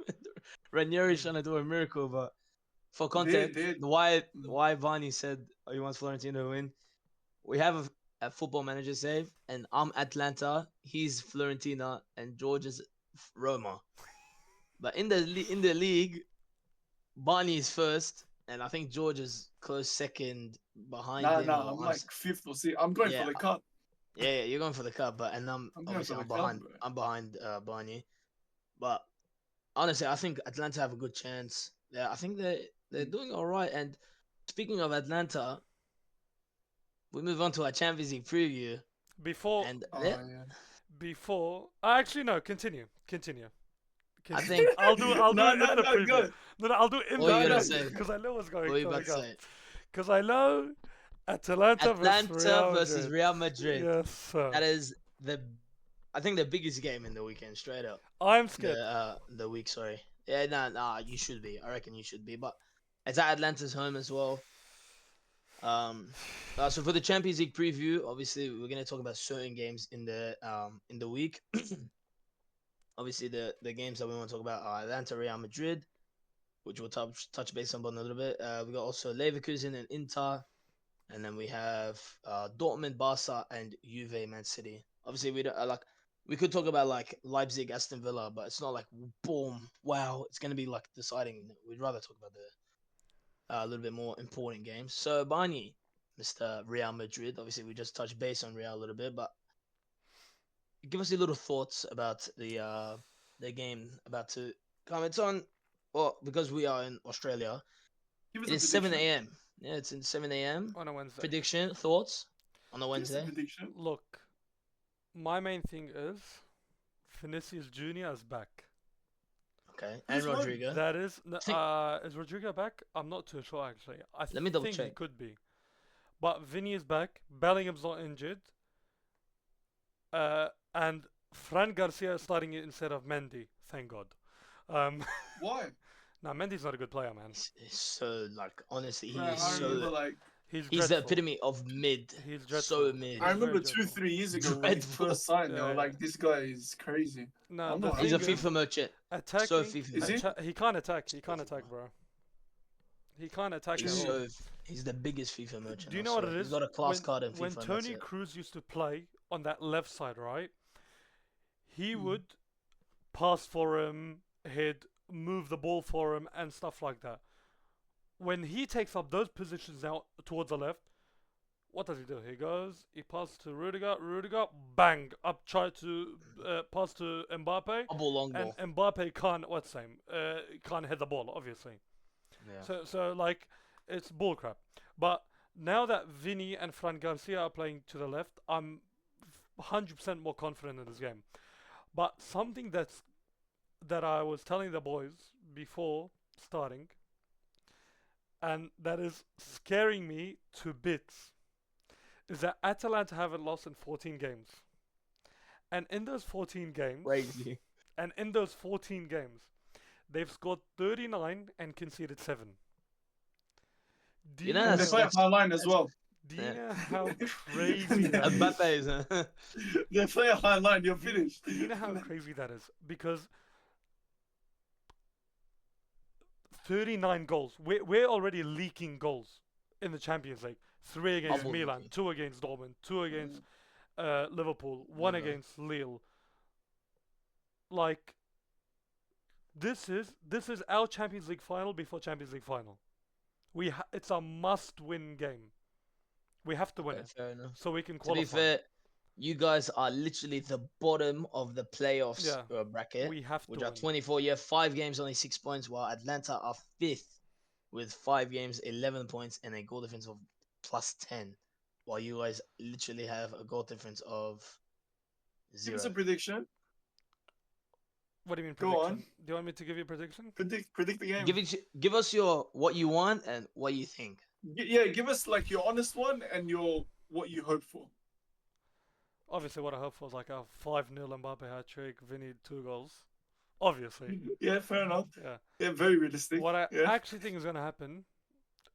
A: Ranieri's trying to do a miracle, but for
C: They're,
A: context,
C: they're,
A: why Bani said he wants Florentino to win. We have a football manager save, and I'm Atlanta. He's Florentina, and George is Roma. But in the league, Barney is first, and I think George is close second behind him.
C: nah.
A: Or
C: I'm like fifth or sixth. I'm going
A: yeah,
C: for the cup.
A: yeah, you're going for the cup, but and
C: I'm going
A: obviously
C: for
A: I'm
C: the cup,
A: behind.
C: bro.
A: I'm behind Barney, but honestly, I think Atlanta have a good chance. Yeah, I think they're doing all right. And speaking of Atlanta, we move on to our Champions League preview,
B: Before,
A: and
C: Oh
A: yeah,
C: yeah.
B: before, actually no, continue. Okay,
A: I think.
B: I'll do
C: No,
B: it
C: no,
B: in the
C: no,
B: preview.
C: go.
B: No, I'll do it in
A: What
B: the
A: are you gonna
C: no.
A: say?
B: because I know what's
A: What are you
B: coming
A: about to
B: up.
A: say?
B: Because I know Atalanta versus
A: Atlanta
B: Real
A: versus
B: Madrid.
A: Real Madrid.
B: Yes, sir.
A: That is I think the biggest game in the weekend, straight up.
B: I'm scared.
A: The week, sorry. Yeah, nah, you should be. I reckon you should be. But it's at Atlanta's home as well. So for the Champions League preview, obviously we're gonna talk about certain games in the week. Obviously the games that we want to talk about are Atlanta, Real Madrid, which we'll touch base on a little bit. We got also Leverkusen and Inter, and then we have Dortmund, Barca, and Juve, Man City. Obviously we don't like. We could talk about like Leipzig, Aston Villa, but it's not like boom, wow, it's gonna be like deciding. We'd rather talk about the a little bit more important games. So Bani, Mr. Real Madrid. Obviously, we just touched base on Real a little bit, but give us your little thoughts about the game about to come. It's on. Well, because we are in Australia,
C: Give us
A: it
C: a
A: is 7
C: prediction.
A: a.m. Yeah, it's in 7 a.m.
B: On a Wednesday.
A: Prediction, thoughts on a
C: Give us a
A: Wednesday.
C: prediction.
B: Look, my main thing is Vinicius Junior is back.
A: Okay, and
C: Who's won?
A: Rodrigo.
B: That is,
A: Think-
B: is Rodrigo back? I'm not too sure actually. I
A: Let me double
B: think he
A: check.
B: could be, but Vinny is back. Bellingham's not injured. And Fran Garcia is starting it instead of Mendy. Thank God.
C: Why?
B: Nah, Mendy's not a good player, man.
A: It's so like honestly, he
C: Man,
A: is
C: I remember
A: so.
C: like
B: He's
A: He's the
B: dreadful.
A: epitome of mid.
B: He's
A: So
B: dreadful.
A: mid.
C: I
B: He's very
C: remember two,
B: dreadful.
C: 3 years ago when he
A: Dreadful.
C: first signed. They
B: Yeah,
C: were
B: yeah.
C: like, "This guy is crazy."
B: No,
C: I'm
B: the
C: not
B: thing
A: He's a
B: is,
A: FIFA merchant.
B: attacking.
A: So FIFA
C: Is he?
A: merchant.
B: He can't attack. He can't attack, bro. He can't attack at
A: He's
B: all.
A: he's the biggest FIFA merchant.
B: Do you
A: I
B: know what
A: swear.
B: it
A: He's
B: is?
A: got a class card in FIFA.
B: When
A: and that's
B: Tony
A: it.
B: Cruz used to play on that left side, right? He
A: Mm.
B: would pass for him, he'd move the ball for him, and stuff like that. When he takes up those positions now towards the left, what does he do? He goes, he passes to Rudiger, bang, up, try to pass to Mbappe,
A: Double long ball.
B: and Mbappe can't, can't hit the ball, obviously.
A: Yeah.
B: So like, it's bullcrap. But now that Vinny and Fran Garcia are playing to the left, I'm 100% more confident in this game. But something that I was telling the boys before starting, and that is scaring me to bits, is that Atalanta haven't lost in 14 games. And in those 14 games,
A: Crazy.
B: they've scored 39 and conceded 7. Do
A: You know
C: And they
A: that's-
C: play a high line as well.
B: do you
A: Yeah.
B: know how crazy that is?
A: Mbappe's. Huh?
C: They play a high line. You're finished.
B: Do you know how crazy that is? Because 39 goals. We're already leaking goals in the Champions League. 3 against
A: Double
B: Milan,
A: leaking.
B: 2 against Dortmund, 2 against Liverpool, 1
A: Liver.
B: against Lille. Like, this is our Champions League final before Champions League final. It's a must-win game. We have to win it
A: Fair enough.
B: so we can
A: To be
B: qualify.
A: fair, you guys are literally the bottom of the playoffs
B: Yeah.
A: bracket,
B: We have to
A: which
B: win.
A: are 24. You have 5 games, only 6 points, while Atlanta are 5th with 5 games, 11 points, and a goal difference of plus 10. While you guys literally have a goal difference of
C: Give
A: 0.
C: us a prediction.
B: What do you mean
C: Go
B: prediction?
C: on.
B: Do you want me to give you a prediction?
C: Predict the game.
A: Give us your what you want and what you think.
C: Yeah, give us like your honest one and your what you hope for.
B: Obviously, what I hope for is like a 5-0 Mbappe hat trick, Vinny 2 goals. Obviously.
C: Yeah, fair enough.
B: Yeah.
C: Yeah, very realistic.
B: What I
C: yeah.
B: actually think is going to happen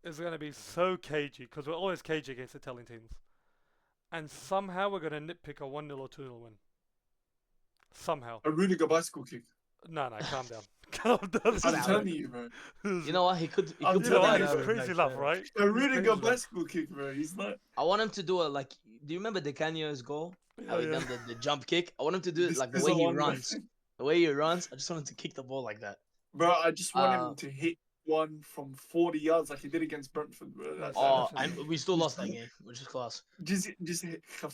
B: is going to be so cagey because we're always cagey against Italian teams. And somehow we're going to nitpick a 1-0 or 2-0 win. Somehow.
C: A Rudiger bicycle kick.
B: No, calm down. Calm down.
C: I'm telling you, bro.
A: You know what? He could
C: I'm
A: put
B: You know
C: telling
B: what?
C: you,
A: that
B: It's
A: out
B: crazy
A: like,
B: love, right?
C: A Rudiger
B: crazy love.
C: bicycle kick, bro. He's not.
A: I want him to do it like. Do you remember De Canio's goal? How he
B: Yeah,
A: done the jump kick? I want him to do it
C: This
A: like the
C: is
A: way
C: a
A: he
C: long way.
A: runs. The way he runs, I just want him to kick the ball like that.
C: Bro, I just want
A: Uh,
C: him to hit one from 40 yards like he did against Brentford, bro. That's
A: Oh,
B: Definitely.
A: and we still lost that game, which is class.
C: just hit a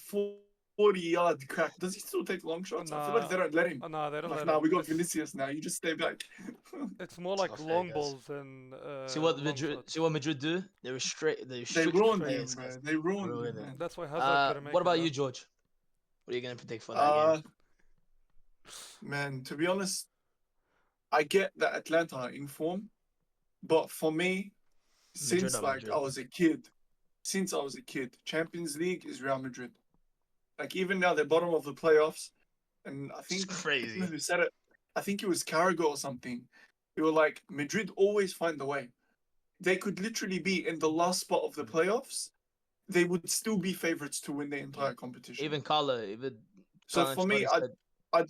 C: 40-yard crack. Does he still take long shots? I feel like they don't let him.
B: Oh, no, they don't
C: Like,
B: let
C: nah,
B: him.
C: we got
B: It's-
C: Vinicius now. You just stay back.
B: It's more
A: It's
B: like
A: not fair,
B: long
A: guys.
B: balls and
A: See what
B: long
A: Madrid?
B: shots.
A: See what Madrid do? They restrict. They
C: They
A: restrict
C: ruined him,
A: players.
C: bro.
A: guys.
C: They ruined
A: Ruined
C: him,
A: it.
C: man.
B: That's why Hazard couldn't make
A: What
B: it,
A: about
B: man.
A: you, George? What are you gonna predict for that
C: Uh,
A: game?
C: man, to be honest, I get that Atlanta are in form, but for me,
A: Madrid
C: since
A: are
C: like
A: Madrid.
C: I was a kid, Champions League is Real Madrid. Like even now, they're bottom of the playoffs, and I
A: It's
C: think I don't know
A: crazy.
C: who said it. I think it was Carragher or something. They were like, Madrid always find a way. They could literally be in the last spot of the playoffs. They would still be favorites to win the entire competition.
A: Even even
C: So
A: Carlo
C: for me,
A: Ancelotti said
C: I'd,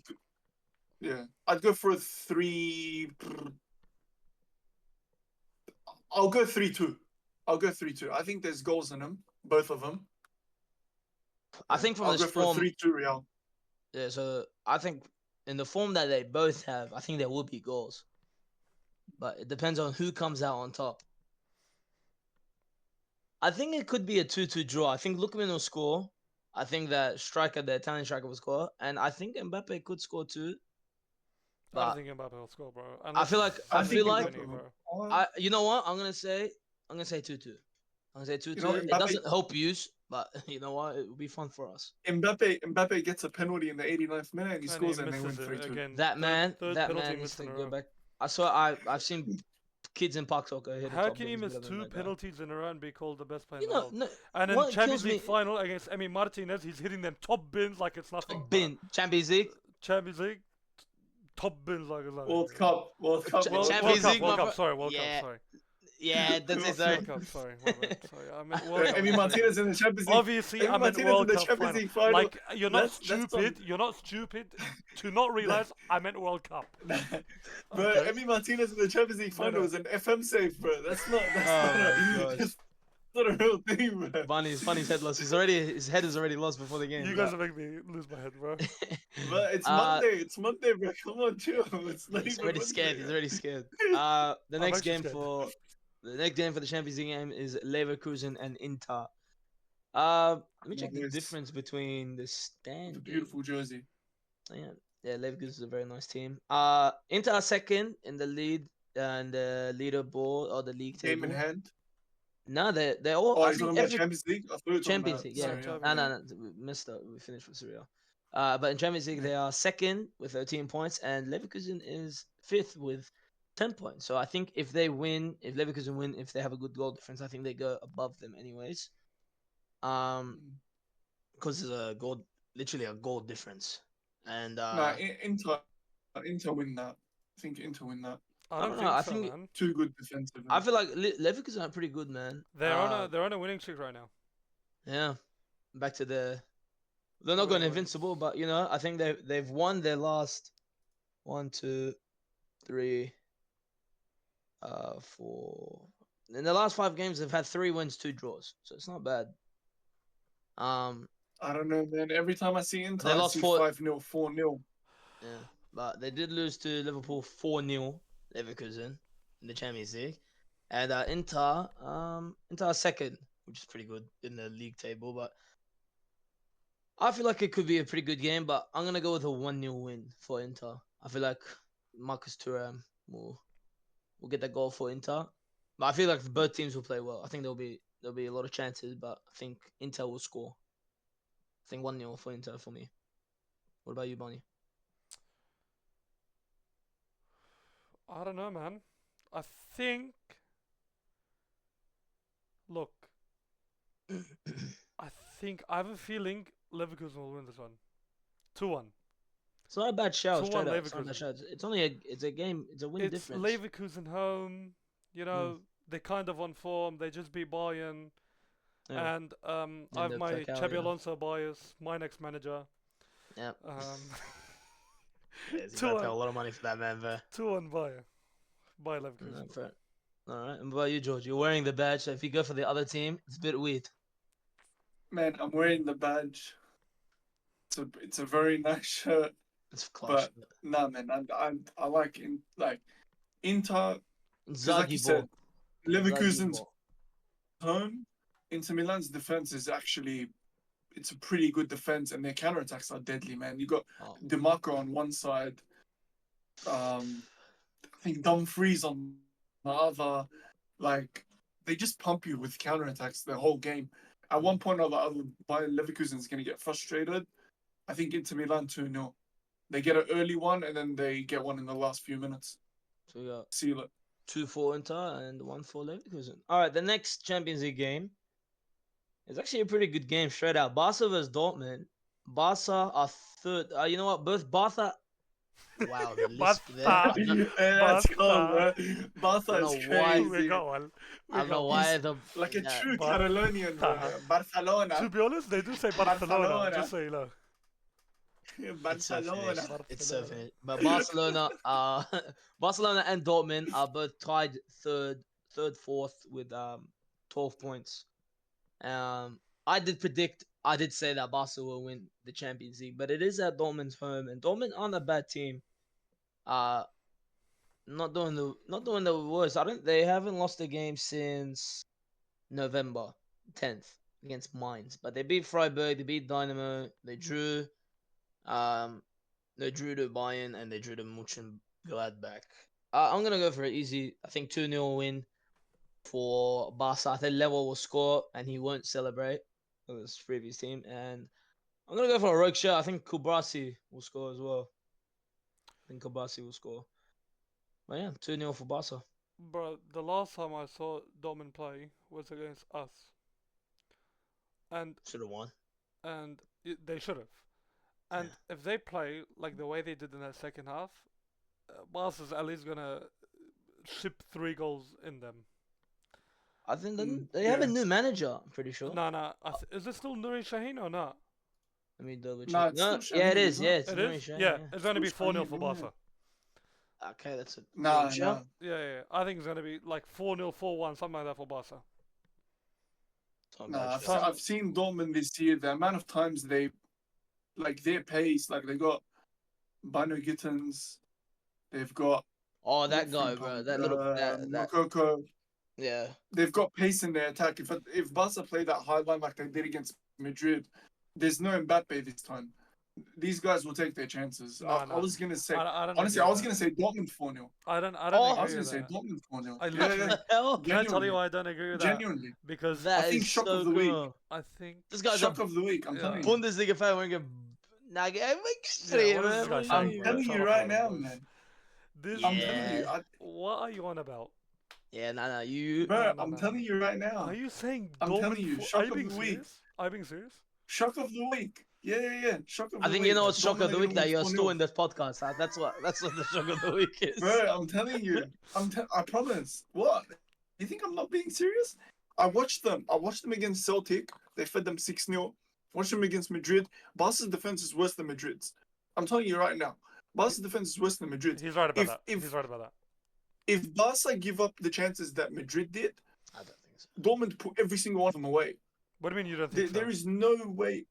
C: yeah, I'd go for a three. I'll go 3-2. I'll go 3-2. I think there's goals in them, both of them.
A: I think from
C: I'll
A: this
C: go for a
A: form,
C: 3-2 Real.
A: yeah. So I think in the form that they both have, I think there will be goals, but it depends on who comes out on top. I think it could be a 2-2 draw. I think Lookman will score. I think that the Italian striker will score, and I think Mbappe could score too.
B: I don't
A: But
B: think Mbappe will score, bro.
A: I
B: Unless
A: feel
B: it's
A: like
C: I
A: I
B: something
A: feel
C: think
A: like
B: Vinny, bro.
A: you know what I'm gonna say 2-2. I'm gonna say 2-2.
C: You know,
A: It doesn't help use, but you know what? It would be fun for us.
C: Mbappe gets a penalty in the 89th minute and he
B: And he
C: scores and they win
B: misses it
C: 3-2.
B: again. Third
A: That
B: penalty
A: man needs
B: miss
A: to
B: in a
A: go
B: row.
A: back. I've seen kids in Park Soccer hit a
B: How
A: top
B: can you
A: bins
B: miss
A: better than
B: two
A: that guy.
B: penalties in a row and be called the best player in
A: You
B: the
A: know,
B: world?
A: no,
B: And in
A: what
B: Champions
A: kills
B: League
A: me?
B: final against Emi Martinez, he's hitting them top bins like it's nothing.
A: Top
B: bro.
A: bin Champions League.
B: Champions League, top bins like it's nothing.
C: World
B: bro.
C: Cup, World Cup,
B: World,
C: World
A: Champions
C: Cup.
A: League, my
B: World Cup.
A: bro.
B: Sorry, World
A: Yeah,
B: Cup. Sorry,
A: yeah. That's it. Sorry.
B: World Cup. Sorry, my bad. Sorry, I meant World Cup.
C: Emi Martinez in the Champions League.
B: Obviously, I
C: Emi
B: meant
C: Martinez in
B: World
C: the
B: Cup
C: Champions
B: final.
C: League final.
B: Like you're not
C: That's
B: stupid. You're not stupid to not realize I meant World Cup.
C: Bro,
A: Okay.
C: Emi Martinez in the Champions League final was an FM save, bro. That's not.
A: Oh my gosh.
C: That's not a real thing, bro.
A: Bunny's head lost. His head is already lost before the game.
B: You guys are making me lose my head, bro.
C: But it's
A: Uh,
C: Monday. It's Monday, bro. Come on, chill. It's not
A: He's
C: even
A: already
C: Monday
A: scared. He's
C: yet.
A: already scared. The
B: I'm
A: next
B: actually
A: game
B: scared.
A: for the Champions League game is Leverkusen and Inter. Let me check the
C: Nice.
A: difference between the
C: The
A: standing.
C: beautiful jersey.
A: Yeah, Leverkusen is a very nice team. Inter are second in the lead and the leaderboard or the league
C: Game
A: table.
C: in hand.
A: No, they're all.
C: Oh,
A: I
C: he's
A: think
C: talking about
A: every
C: Champions League. I thought you were talking
A: Champions
C: about
A: League. Yeah,
B: Champions
A: no, we missed that. We finished with Serie A. But in Champions League,
C: Yeah.
A: they are second with 13 points, and Leverkusen is fifth with 10 points. So I think if Leverkusen win, if they have a good goal difference, I think they go above them anyways. Because there's literally a goal difference, and
C: Nah, Inter win that. I think Inter win that.
B: I
A: I
B: don't
A: don't know.
B: think
A: I
B: so,
A: think
B: man.
C: Too good defensively.
A: I feel like Leverkusen are pretty good, man.
B: They're on a winning streak right now.
A: Yeah, back to they're not
B: Wait,
A: going
B: wait.
A: invincible, but I think they've won their last 1, 2, 3, 4. In the last 5 games, they've had 3 wins, 2 draws, so it's not bad.
C: I don't know, man. Every time I see Inter,
A: They
C: I
A: lost
C: see
A: 4
C: 5-0, 4-0.
A: Yeah, but they did lose to Liverpool 4-0, Leverkusen in the Champions League, and Inter are second, which is pretty good in the league table. But I feel like it could be a pretty good game, but I'm gonna go with a 1-0 win for Inter. I feel like Marcus Thuram will get the goal for Inter, but I feel like both teams will play well. I think there'll be a lot of chances, but I think Inter will score. I think 1-0 for Inter for me. What about you, Bonnie?
B: I don't know, man. I think. Look, I have a feeling Leverkusen will win this one. 2-1.
A: It's not a bad shout,
B: 2-1
A: straight up. It's not a bad
B: Leverkusen.
A: shout. It's only a game. It's a win
B: It's
A: difference.
B: Leverkusen home. You know, they're kind of on form. They just beat Bayern.
A: Yeah.
B: And I have
A: the
B: my
A: Falcao,
B: Xabi
A: yeah.
B: Alonso bias, my next manager.
A: Yeah.
B: Um,
A: You gotta pay a lot of money for that man, there.
B: 2-1 Bayern. By Leverkusen.
A: No, fair. All right. And what about you, George? You're wearing the badge, so if you go for the other team, it's a bit weird.
C: Man, I'm wearing the badge. It's a very nice shirt.
A: It's class.
C: But nah, man, I like Inter. Because like you
A: Inzaghi
C: said,
A: ball.
C: Leverkusen's home. Inter Milan's defense is actually it's a pretty good defense, and their counterattacks are deadly, man. You got DeMarco on one side. I think Dumfries on the other. Like they just pump you with counterattacks the whole game. At one point or the other, Bayern Leverkusen's gonna get frustrated. I think Inter Milan 2-0. They get an early one and then they get one in the last few minutes.
A: So we got
C: Seal it.
A: 2 for Inter and 1 for Leverkusen. All right, the next Champions League game is actually a pretty good game straight out. Barca versus Dortmund. Barca are third. You know what? Both Barca. Wow, the lisp there.
B: Barca.
C: That's cold, bro.
A: I
C: Barca
A: don't
C: is
A: know why-
B: We
C: crazy.
B: got one.
A: I don't know
B: one.
A: why
C: He's
A: the
C: Like a
A: yeah,
C: true
B: Barca.
C: Catalonian, bro. Barcelona.
B: To be honest, they do say Barcelona,
C: Barcelona.
B: just so you know.
A: It's so
C: Barcelona.
A: finished. It's so
B: Barcelona.
A: finished. But Barcelona, Barcelona and Dortmund are both tied third, fourth with 12 points. I did say that Barca will win the Champions League, but it is at Dortmund's home, and Dortmund aren't a bad team. Uh, not doing the worst. They haven't lost a game since November 10th against Mainz, but they beat Freiburg, they beat Dynamo, they drew. Um, they drew to Bayern and they drew to Mönchengladbach. I'm gonna go for it easy. I think 2-0 win for Barca. I think Level will score and he won't celebrate for his previous team. And I'm gonna go for a rogue shot. I think Kubrasi will score as well. I think Kubrasi will score. But yeah, 2-0 for Barca.
B: Bro, the last time I saw Dortmund play was against us. And
A: Should have won.
B: they should have. And if they play like the way they did in that second half, Barca's at least gonna ship 3 goals in them.
A: I think they have a
C: yeah.
A: new manager. I'm pretty sure.
B: No. Is it still Nuri Shaheen or not?
A: Let me double check.
C: No, it's
A: No,
C: still
A: yeah, it
C: Shaheen,
A: is.
C: isn't
A: Yeah,
C: it?
A: it's
B: It
A: Nuri
B: is?
A: Shaheen,
B: Yeah, it's gonna be
C: Still
B: 4-0 for
C: Shaheen,
B: Barca.
A: Okay, that's a
C: Nah,
A: rogue
C: nah.
A: shot.
B: Yeah. I think it's gonna be like 4-0, 4-1, something like that for Barca.
A: It's not a
C: Nah,
A: bad
C: I've,
A: shot.
C: I've seen Dortmund this year. The amount of times they, like their pace, like they got Banu Gittens, they've got
A: Oh, that guy, bro. That little that
C: Mokoko.
A: yeah.
C: They've got pace in their attack. If Barca play that high line like they did against Madrid, there's no Mbappe this time. These guys will take their chances. I
B: No.
C: was gonna say,
B: I don't
C: honestly,
B: agree
C: I was
B: with
C: gonna say Dortmund 4-0.
B: that. I don't
A: Oh,
C: I
B: agree
C: was gonna
B: with
C: say
B: that.
C: Dortmund 4-0.
B: I
C: Yeah,
A: What
B: literally-
C: yeah.
A: the hell?
B: Can I tell you
C: Genuinely.
B: why I don't agree with that?
C: Genuinely.
B: Because
A: That
C: think
A: is
C: shock
A: so
C: of the week.
A: cool.
B: I think
A: This guy's
C: Shock
A: a
C: of the week, I'm
B: Yeah.
C: telling you.
A: Bundesliga fan. We're gonna nag
B: Yeah, what is this guy
A: man.
B: saying,
C: I'm
B: bro?
C: telling
B: Shut
C: you
B: up,
C: right
B: bro,
C: now,
B: boys.
C: man.
B: This
C: I'm telling
A: Yeah.
C: you.
B: What are you on about?
A: Yeah, nah, you.
C: Bro,
B: No.
C: I'm telling you right now.
B: Are you saying
C: I'm
B: Dortmund?
C: telling you,
B: Are
C: shock
B: you
C: of
B: being
C: the week.
B: serious? Are you being serious?
C: Shock of the week. Yeah. Shock of the
A: I
C: week.
A: think you know what's shock
C: Dortmund
A: of the
C: are
A: week
C: gonna
A: that
C: win
A: you're
C: 4-0.
A: still in this podcast. Huh? That's what the shock of the week is.
C: Bro, I'm telling you. I promise. What? You think I'm not being serious? I watched them. I watched them against Celtic. They fed them 6-0. Watched them against Madrid. Barca's defense is worse than Madrid's. I'm telling you right now. Barca's defense is worse than Madrid's.
B: He's right about
C: If-
B: that.
C: if-
B: He's right about that.
C: If Barca give up the chances that Madrid did,
A: I don't think so.
C: Dortmund put every single one of them away.
B: What do you mean you don't think
C: There
B: so?
C: is no way.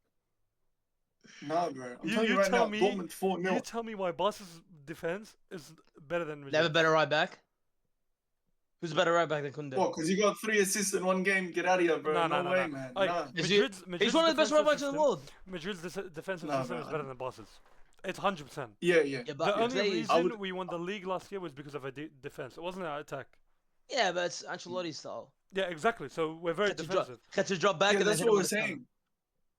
C: Nah, bro. I'm
B: You-
C: telling you
B: you
C: right
B: tell
C: now,
B: me-
C: Dortmund 4-0.
B: You tell me why Barca's defense is better than
A: They have a
B: Madrid.
A: better right back. Who's a better right back than Kunde?
C: What? Because you got 3 assists in one game? Get out of here, bro.
B: No,
C: No way,
B: no.
C: man.
B: Like,
C: Nah.
A: Is he-
B: Madrid's
A: He's one of the best right
B: defensive
A: backs in the
B: system-
A: world.
B: Madrid's defensive
C: Nah,
B: system
C: bro.
B: is better than Barca's. It's 100%.
C: Yeah.
A: Yeah,
B: The
A: but
B: only
A: plays.
B: reason we won the league last year was because of our defense. It wasn't our attack.
A: Yeah, but it's Ancelotti style.
B: Yeah, exactly. So we're very
A: Had to drop,
B: defensive.
A: had to drop back
C: Yeah,
A: and then
C: that's
A: hit
C: what
A: him
C: we're
A: with a counter.
C: saying.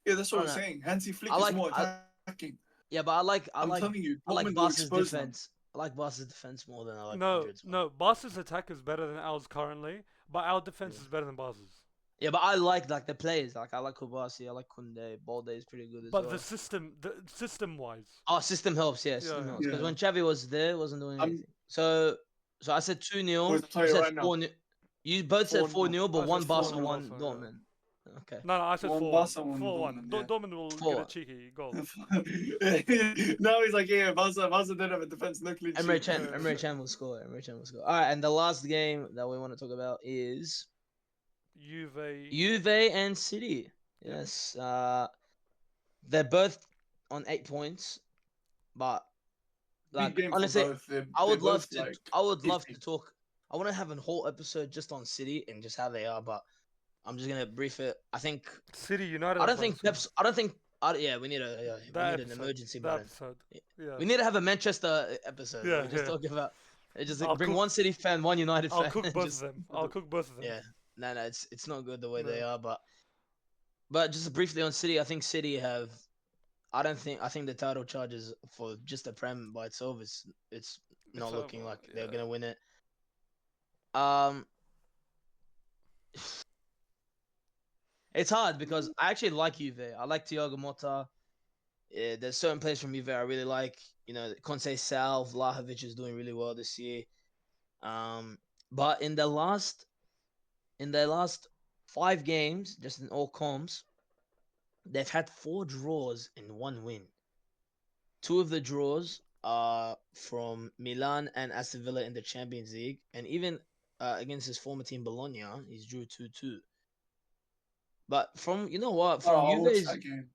C: Yeah, that's what
A: Oh,
C: we're
A: no.
C: saying. Hansi Flick
A: I like-
C: is more
A: I-
C: attacking.
A: Yeah, but I like
C: I'm telling you,
A: I like
C: Dortmund will
A: Barca's
C: expose them.
A: defense. I like Barca's defense more than I like
B: No,
A: Madrid's.
B: no. Barca's attack is better than ours currently, but our defense
A: Yeah.
B: is better than Barca's.
A: Yeah, but I like the players. Like I like Kubasi, I like Kunde. Balde is pretty good as
B: But
A: well.
B: the system wise,
A: Oh, system helps. Yeah, system
B: Yeah.
A: helps. Because
C: Yeah.
A: when Xavi was there, wasn't doing
C: I'm-
A: anything. So I said 2-0.
C: Boys, I'll tell
A: You
C: you
A: said
C: right now.
A: 4-0. You both said 4-0, but
B: I
A: one
B: said
A: Barca,
B: 4-0
A: one
B: also, yeah.
A: Dortmund. Okay.
B: no, I said
C: One
B: 4-1.
C: Barca, one
B: 4-1.
C: Dortmund, yeah.
B: Dortmund will get
A: 4-1.
B: a cheeky goal.
C: Now he's like, yeah, Barca don't have a defense, no clean
A: Emre
C: sheet.
A: Can,
B: Yeah.
A: Emre Can will score. Emre Can will score. All right, and the last game that we want to talk about is Juve and City.
B: Yeah.
A: Yes. They're both on 8 points, but
C: Big
A: like
C: game for
A: honestly,
C: both.
A: I would
C: they're
A: love
C: both,
A: to.
C: like,
A: I would love to
C: 50.
A: talk. I want to have a whole episode just on City and just how they are, but I'm just gonna brief it. I think.
B: City United.
A: I
B: are
A: don't
B: playing
A: think
B: soon.
A: Pep's. I don't think. Yeah, we need a. Yeah, we
B: That
A: need an
B: episode,
A: emergency
B: that
A: button.
B: episode. Yeah.
A: We need to have a Manchester episode.
B: Yeah,
A: Yeah, just
B: yeah.
A: talk about. Just
B: I'll
A: bring
B: cook-
A: one City fan, one United
B: I'll
A: fan.
B: cook
A: and
B: both
A: just-
B: of them. I'll cook both of them.
A: Yeah, no, it's not good the way
B: No.
A: they are, but just briefly on City, I think City have. I think the title charges for just the Prem by itself is it's not
B: It's
A: looking
B: over.
A: like they're
B: Yeah.
A: gonna win it. Um, it's hard because I actually like Juve. I like Thiago Motta. There's certain players from Juve I really like. You know, Conte Sal, Vlahovic is doing really well this year. But in their last 5 games, just in all comps, they've had 4 draws and 1 win. 2 of the draws are from Milan and Aston Villa in the Champions League, and even against his former team Bologna, he's drew 2-2. But from you know what,
C: Oh,
A: from
C: I watched
A: Juve's
C: that game.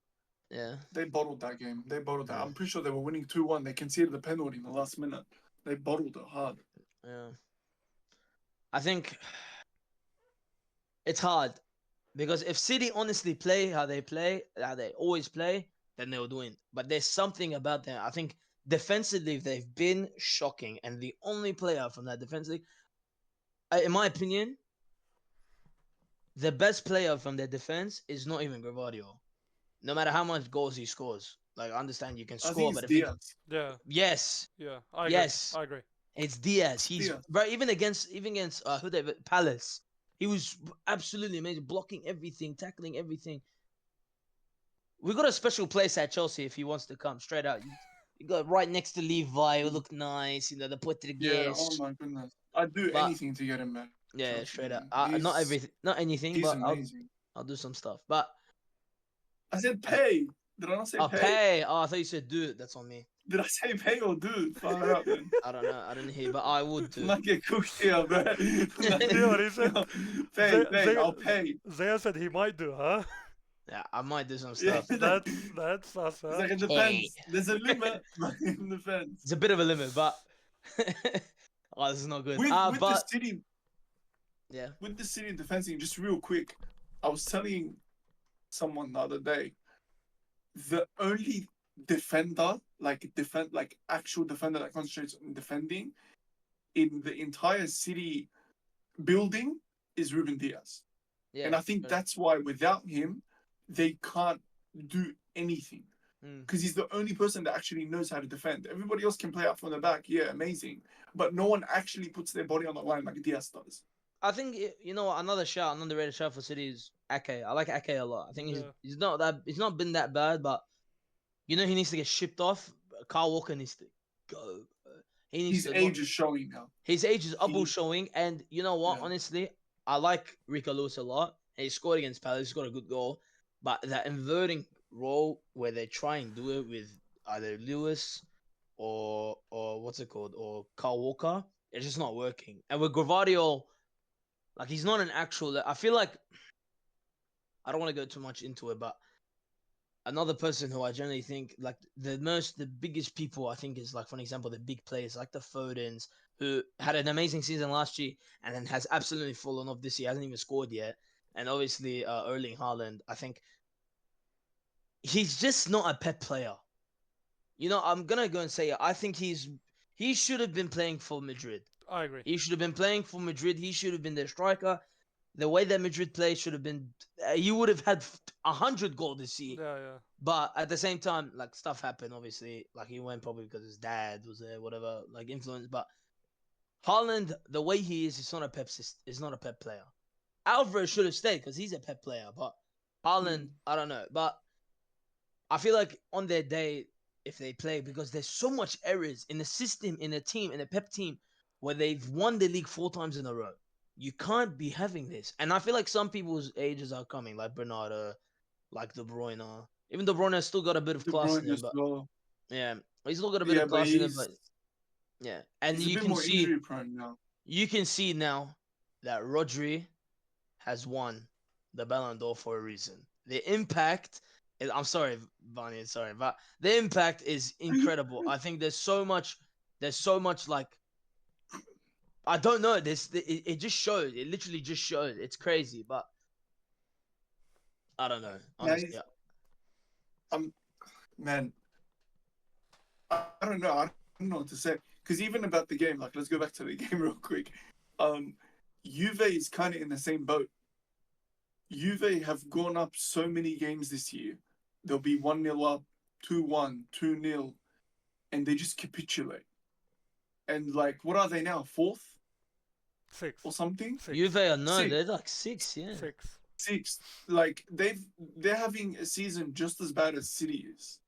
A: yeah,
C: They bottled that game. They bottled that.
A: yeah,
C: I'm pretty sure they were winning 2-1. They conceded the penalty in the last minute. They bottled it hard.
A: yeah. I think it's hard because if City honestly play, how they always play, then they'll win. But there's something about them. I think defensively they've been shocking, and the only player from that defensively, in my opinion, the best player from their defense is not even Gravadio. No matter how much goals he scores, like I understand you can
C: I think
A: score,
C: it's
A: but if you
C: Diaz.
B: Yeah.
A: yes,
B: Yeah. I agree.
A: yes,
B: I agree.
A: it's Diaz.
C: It's
A: He's
C: Diaz.
A: bro. Even against who they Palace, he was absolutely amazing, blocking everything, tackling everything. We got a special place at Chelsea if he wants to come straight out. You got right next to Levi. You look nice, you know the
C: Yeah, oh
A: Portuguese.
C: my goodness. I'd do
A: But
C: anything to get him back.
A: yeah,
C: Chelsea,
A: straight up.
C: man.
A: Not everything, not anything,
C: He's
A: but
C: amazing.
A: I'll do some stuff. But
C: I said pay. Did I not say
A: I'll
C: pay?
A: pay. Oh, I thought you said do it. That's on me.
C: Did I say pay or do? Fire up, man.
A: I don't know. I didn't hear, but I would do.
C: Might get cooked here, bro.
B: You know what he said?
C: No, pay. I'll pay.
B: Zaya said he might do, huh?
A: Yeah, I might do some
C: Yeah,
A: stuff.
B: That's us,
C: it's
B: huh?
C: like it depends. There's a limit, but it depends.
A: It's a bit of a limit, but oh, this is not good.
C: With the
A: But
C: city,
A: yeah,
C: with the city defending, just real quick, I was telling someone the other day, the only defender, like actual defender that concentrates on defending in the entire city building is Ruben Diaz.
A: yeah.
C: And I think that's why without him, they can't do anything.
A: Mm.
C: Because he's the only person that actually knows how to defend. Everybody else can play out from the back, yeah, amazing. But no one actually puts their body on the line like Diaz does.
A: I think you know what, another underrated shout for City is Ake. I like Ake a lot. I think
B: Yeah.
A: he's not been that bad, but you know he needs to get shipped off. Kyle Walker needs to go. He needs
C: His
A: to
C: age is showing now.
A: his age is
C: He-
A: showing, and you know what?
C: Yeah.
A: Honestly, I like Rico Lewis a lot. He scored against Palace. He got a good goal, but that inverting role where they try and do it with either Lewis or what's it called or Kyle Walker, it's just not working. And with Gravadio, like he's not an actual. I feel like I don't want to go too much into it, but another person who I generally think like the biggest people I think is like for an example the big players like the Fodens who had an amazing season last year and then has absolutely fallen off this year, hasn't even scored yet, and obviously Erling Haaland. I think he's just not a Pep player. You know, I'm gonna go and say it. I think he should have been playing for Madrid.
B: I agree.
A: He should have been playing for Madrid. He should have been their striker. The way that Madrid plays should have been. You would have had 100 goals this year.
B: Yeah, yeah.
A: But at the same time, like stuff happened. Obviously, like he went probably because his dad was there, whatever, like influence. But Haaland, the way he is not a Is not a Pep player. Alvarez should have stayed because he's a Pep player. But Haaland, I don't know. But I feel like on their day, if they play, because there's so much errors in the system, in the team, in the Pep team, where they've won the league 4 times in a row. You can't be having this. And I feel like some people's ages are coming, like Bernardo, like De Bruyne. Even De Bruyne still got a bit of
C: De
A: class
C: Bruyne
A: in him,
C: as
A: but
C: well.
A: yeah, he's still got a bit
C: Yeah,
A: of
C: but
A: class in him, but yeah. And
C: he's a
A: you
C: bit
A: can
C: more
A: see,
C: injury prone now.
A: you can see now that Rodri has won the Ballon d'Or for a reason. The impact is, I'm sorry, Bonnie, sorry, but the impact is incredible. I think there's so much like I don't know. It just showed. It literally just showed. It's crazy, but I don't know. Honestly,
C: Guys, man, I don't know. I don't know what to say. Because even about the game, like, let's go back to the game real quick. Juve is kind of in the same boat. Juve have gone up so many games this year. They'll be 1-0 up, 2-1, 2-0, and they just capitulate. and like, what are they now? Fourth
B: Six.
C: or something?
B: Six.
A: Juve are no,
C: Six.
A: they're like 6, yeah.
B: Six.
C: Sixth. Like they're having a season just as bad as City is,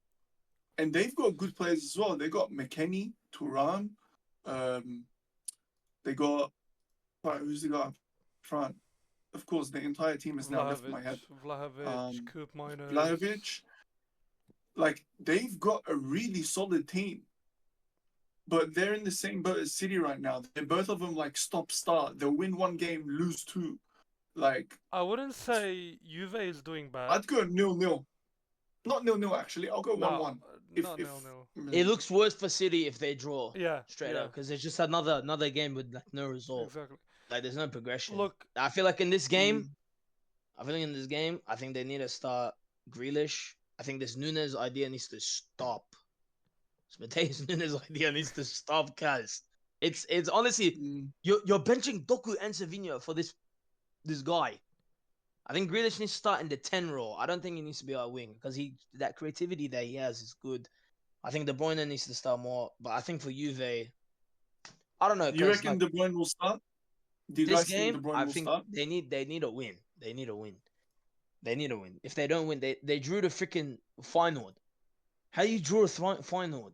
C: and they've got good players as well. They got McKennie, Turan, they got who's the guy up front? Of course, the entire team is now left my head.
B: Vlahovic, Coop Miners.
C: Vlahovic. Like they've got a really solid team, but they're in the same boat as City right now. They're both of them like stop-start. They'll win one game, lose two. Like
B: I wouldn't say Juve is doing bad.
C: I'd go 0-0. Not 0-0 actually. I'll go 1-1.
B: No,
C: If-
B: not
C: if-
B: 0-0.
A: It looks worse for City if they draw
B: Yeah,
A: straight
B: yeah,
A: up because it's just another game with like no result.
B: exactly.
A: Like there's no progression.
B: Look,
A: I feel like in this game,
C: Mm.
A: I think they need to start Grealish. I think this Nunes idea needs to stop. This Mateus Nunes idea needs to stop, guys. It's honestly
C: Mm.
A: you're benching Doku and Savinho for this guy. I think Grealish needs to start in the 10 role. I don't think he needs to be our wing because that creativity that he has is good. I think De Bruyne needs to start more, but I think for Juve, I don't know.
C: You
A: 'Cause,
C: reckon
A: like,
C: De Bruyne will start? Do you
A: this
C: guys think De
A: game,
C: Bruyne
A: I
C: will
A: think
C: start?
A: they need a win. They need a win. They need a win. If they don't win, they drew the freaking final. How do you draw a final?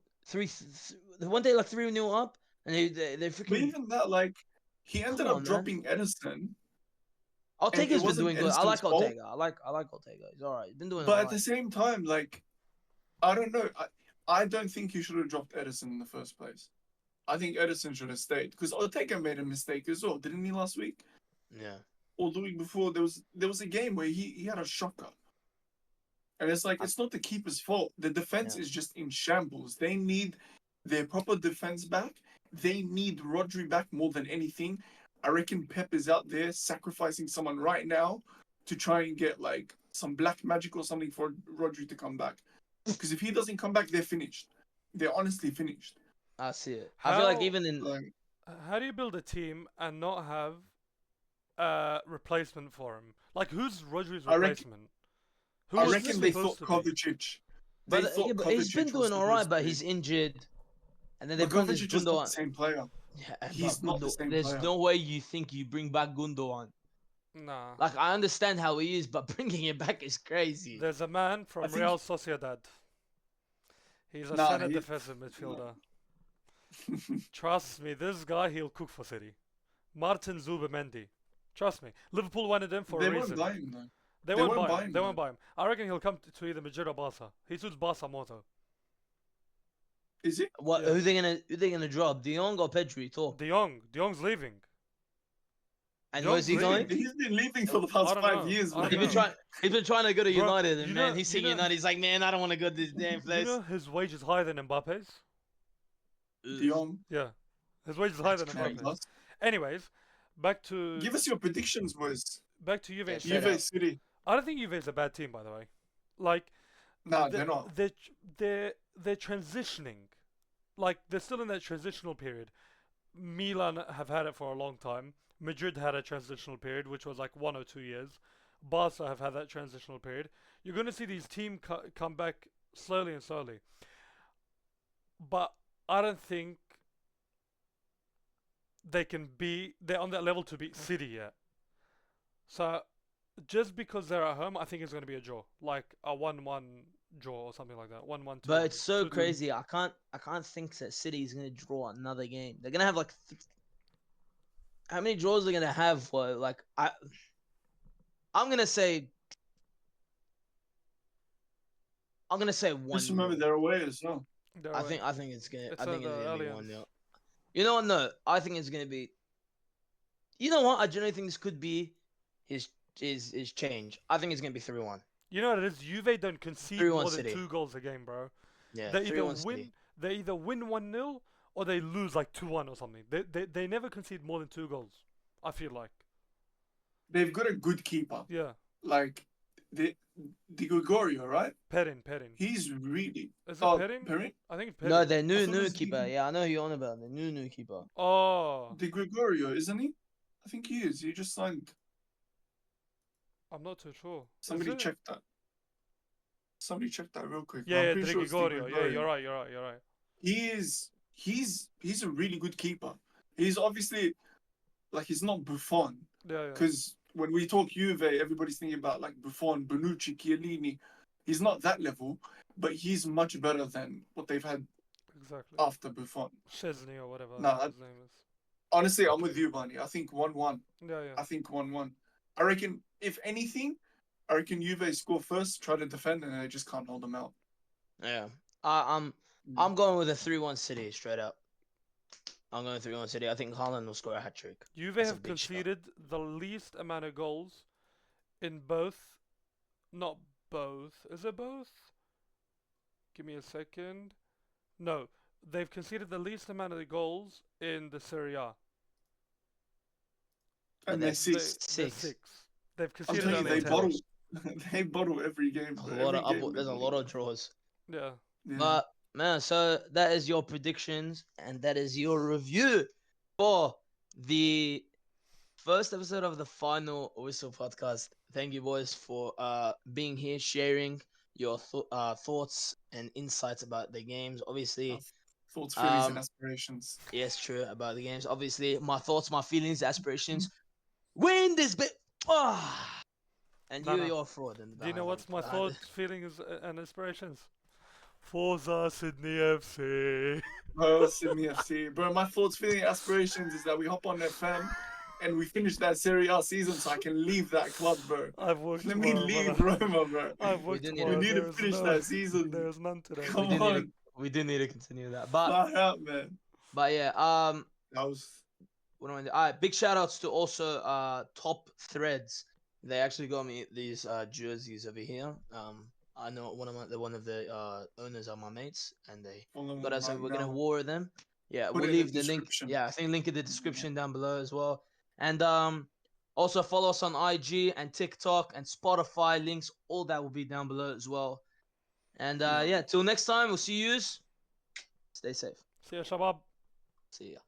A: One day like 3-0 up, and they
C: But
A: freaking.
C: even that, like, he ended
A: Come
C: up
A: on, man.
C: dropping Edison,
A: Ortega's been
C: wasn't
A: doing good. I like
C: Edison's fault.
A: Ortega. I like Ortega. He's alright. He's been doing
C: but at
A: alright.
C: the same time, like, I don't know. I don't think you should have dropped Edison in the first place. I think Edison should have stayed because Ortega made a mistake as well, didn't he last week?
A: Yeah.
C: Or the week before, there was a game where he had a shocker. And it's like, it's not the keeper's fault. The defense
A: Yeah.
C: is just in shambles. They need their proper defense back. They need Rodri back more than anything. I reckon Pep is out there sacrificing someone right now to try and get like some black magic or something for Rodri to come back. Because if he doesn't come back, they're finished. They're honestly finished.
A: I see it. I feel like
B: How-
A: even in
C: Like,
B: how do you build a team and not have a replacement for him? Like, who's Rodri's
C: I reckon-
B: replacement? Who
C: I
B: is
C: reckon
B: this
C: they thought
B: supposed to be?
C: Kovacic.
A: but,
C: They thought
A: but he's been
C: Kovacic was
A: doing alright,
C: supposed
A: but
C: to be.
A: he's injured. And then they
C: But
A: brought this
C: Kovacic is not the
A: Gundogan.
C: same player.
A: Yeah,
C: He's
A: but
C: not the same
A: there's
C: player.
A: no way you think you bring back Gundogan.
B: Nah.
A: Like I understand how he is, but bringing him back is crazy.
B: There's a man from
C: I think-
B: Real Sociedad. He's a
C: Nah,
B: center
C: he-
B: defensive midfielder. Trust me, this guy, he'll cook for City. Martin Zubimendi. Trust me. Liverpool wanted him for
C: They
B: a
C: weren't
B: reason.
C: buying though.
B: They
C: they
B: won't
C: weren't
B: buy
C: buying
B: him. They
C: him.
B: won't buy him. I reckon he'll come to either Madrid or Barca. He suits Barca more though.
C: Is it?
A: What?
B: Yeah.
A: Who they gonna drop? De Jong or Pedri? Talk.
B: De Jong's leaving.
A: And
B: Jong's
A: where's he
B: leaving.
A: going?
C: He's been leaving for the
B: I
C: past
B: don't
C: 5
B: know.
C: years.
B: I don't
A: He's
C: man.
A: been trying. He's been trying to go to
B: Bro,
A: United, and
B: you
A: man,
B: know-
A: he's
B: you
A: seeing
B: know-
A: United. He's like, man, I don't want to go to this damn
B: You
A: place.
B: know his wage is higher than Mbappe's?
C: De Jong.
B: Yeah. His wage is higher
A: That's
B: than
A: crazy.
B: Mbappe's. Anyways, back to
C: Give us your predictions, boys.
B: back to Juve.
A: Yeah,
B: and
A: straight
B: City.
A: up.
C: Juve City.
B: I don't think Juve is a bad team, by the way. Like,
C: Nah,
B: they're
C: they're not.
B: they're transitioning. Like, they're still in that transitional period. Milan have had it for a long time. Madrid had a transitional period, which was like 1 or 2 years. Barca have had that transitional period. You're going to see these teams come back slowly and slowly. But I don't think they're on that level to beat City yet. So, just because they're at home, I think it's going to be a draw. Like a 1-1 draw or something like that. 1-1.
A: But it's so
B: 2-2.
A: crazy. I can't think that City is gonna draw another game. They're gonna have like. How many draws are they gonna have for like I'm gonna say. I'm gonna say one.
C: Just remember they're away as well.
B: They're
A: I
B: away.
A: think it's gonna.
B: It's
A: I think
B: at
A: it's
B: the
A: gonna be
B: Allianz.
A: 1-0. You know what? No, I think it's gonna be. You know what? I genuinely think this could be his change. I think it's gonna be 3-1.
B: You know what it is? Juve don't concede
A: 3-1
B: more than
A: City.
B: 2 goals a game, bro.
A: Yeah,
B: They either
A: 3-1
B: win.
A: City.
B: They either win 1-0 or they lose like 2-1 or something. They never concede more than 2 goals. I feel like.
C: They've got a good keeper.
B: Yeah.
C: Like the Gregorio, right?
B: Perin.
C: He's really.
B: Is it
C: Oh,
B: Perin?
C: Perin?
B: I think it's Perin.
A: No, their
C: I
A: new
C: thought it was
A: keeper.
C: the-
A: Yeah, I know who you're on about. The new keeper.
B: Oh,
C: The Gregorio, isn't he? I think he is. He just signed.
B: I'm not too sure. Is
C: Somebody
B: it?
C: check that. Somebody check that real quick.
B: Yeah,
C: I'm
B: yeah,
C: pretty sure it's Di
B: Gregorio. Yeah,
C: Gregorio.
B: you're right.
C: He is he's a really good keeper. He's obviously like he's not Buffon
B: Yeah,
C: because when we talk Juve, everybody's thinking about like Buffon, Bonucci, Chiellini. He's not that level, but he's much better than what they've had
B: exactly.
C: after Buffon.
B: Chesney or whatever
C: Nah,
B: his name is.
C: honestly, I'm with you, Barney. I think 1-1.
B: Yeah.
C: I think 1-1. I reckon, if anything, I reckon Juve score first, try to defend, and they just can't hold them out.
A: Yeah. I'm going with a 3-1 City straight up. I'm going 3-1 City. I think Haaland will score a hat trick.
B: Juve
A: That's a
B: have
A: big shot.
B: conceded the least amount of goals in both. Not both. Is it both? Give me a second. No, they've conceded the least amount of the goals in the Serie A.
C: And
A: they're
C: they're six.
B: They're
A: Six.
B: six. They've
C: I'm
B: conceded
C: telling you,
B: only
C: they
B: 10.
C: bottle. They bottle every game.
A: A
C: Bro.
A: lot
C: Every
A: of
C: game
A: there's a lot of draws.
B: Yeah.
C: Yeah.
A: But man, so that is your predictions and that is your review for the first episode of the Final Whistle podcast. Thank you, boys, for being here, sharing your thoughts and insights about the games. Obviously,
C: Thoughts, feelings, and aspirations.
A: yes, true about the games. Obviously, my thoughts, my feelings, aspirations. Win this bit. Ah. And
B: No, no.
A: you're a fraud. In the
B: Do you know
A: behind
B: what's my
A: behind the-
B: thoughts, feelings, and aspirations? Forza Sydney FC.
C: Bro, Sydney FC. Bro, my thoughts, feelings, aspirations is that we hop on FM and we finish that Serie A season so I can leave that club, bro.
B: I've worked
C: Let me
B: tomorrow,
C: leave
B: brother.
C: Roma, bro.
B: I've
A: We
B: worked
A: do need
B: tomorrow.
C: We need to
B: There's
C: finish
B: no,
C: that season.
B: There's none today.
C: Come
A: we do
C: on.
A: we do need to continue that. But
C: Flat out, man.
A: yeah,
C: That was
A: what do I do? All right, big shout outs to also Top Threads. They actually got me these jerseys over here. I know one of the owners are my mates, and they got us. So we're gonna wear them. Yeah,
C: Put
A: we'll
C: it in the
A: leave the link.
C: description.
A: Yeah, I think link in the description down below as well. And also follow us on IG and TikTok and Spotify links. All that will be down below as well. And
C: Yeah.
A: yeah, till next time, we'll see yous. Stay safe.
B: See ya, Shabab.
A: See ya.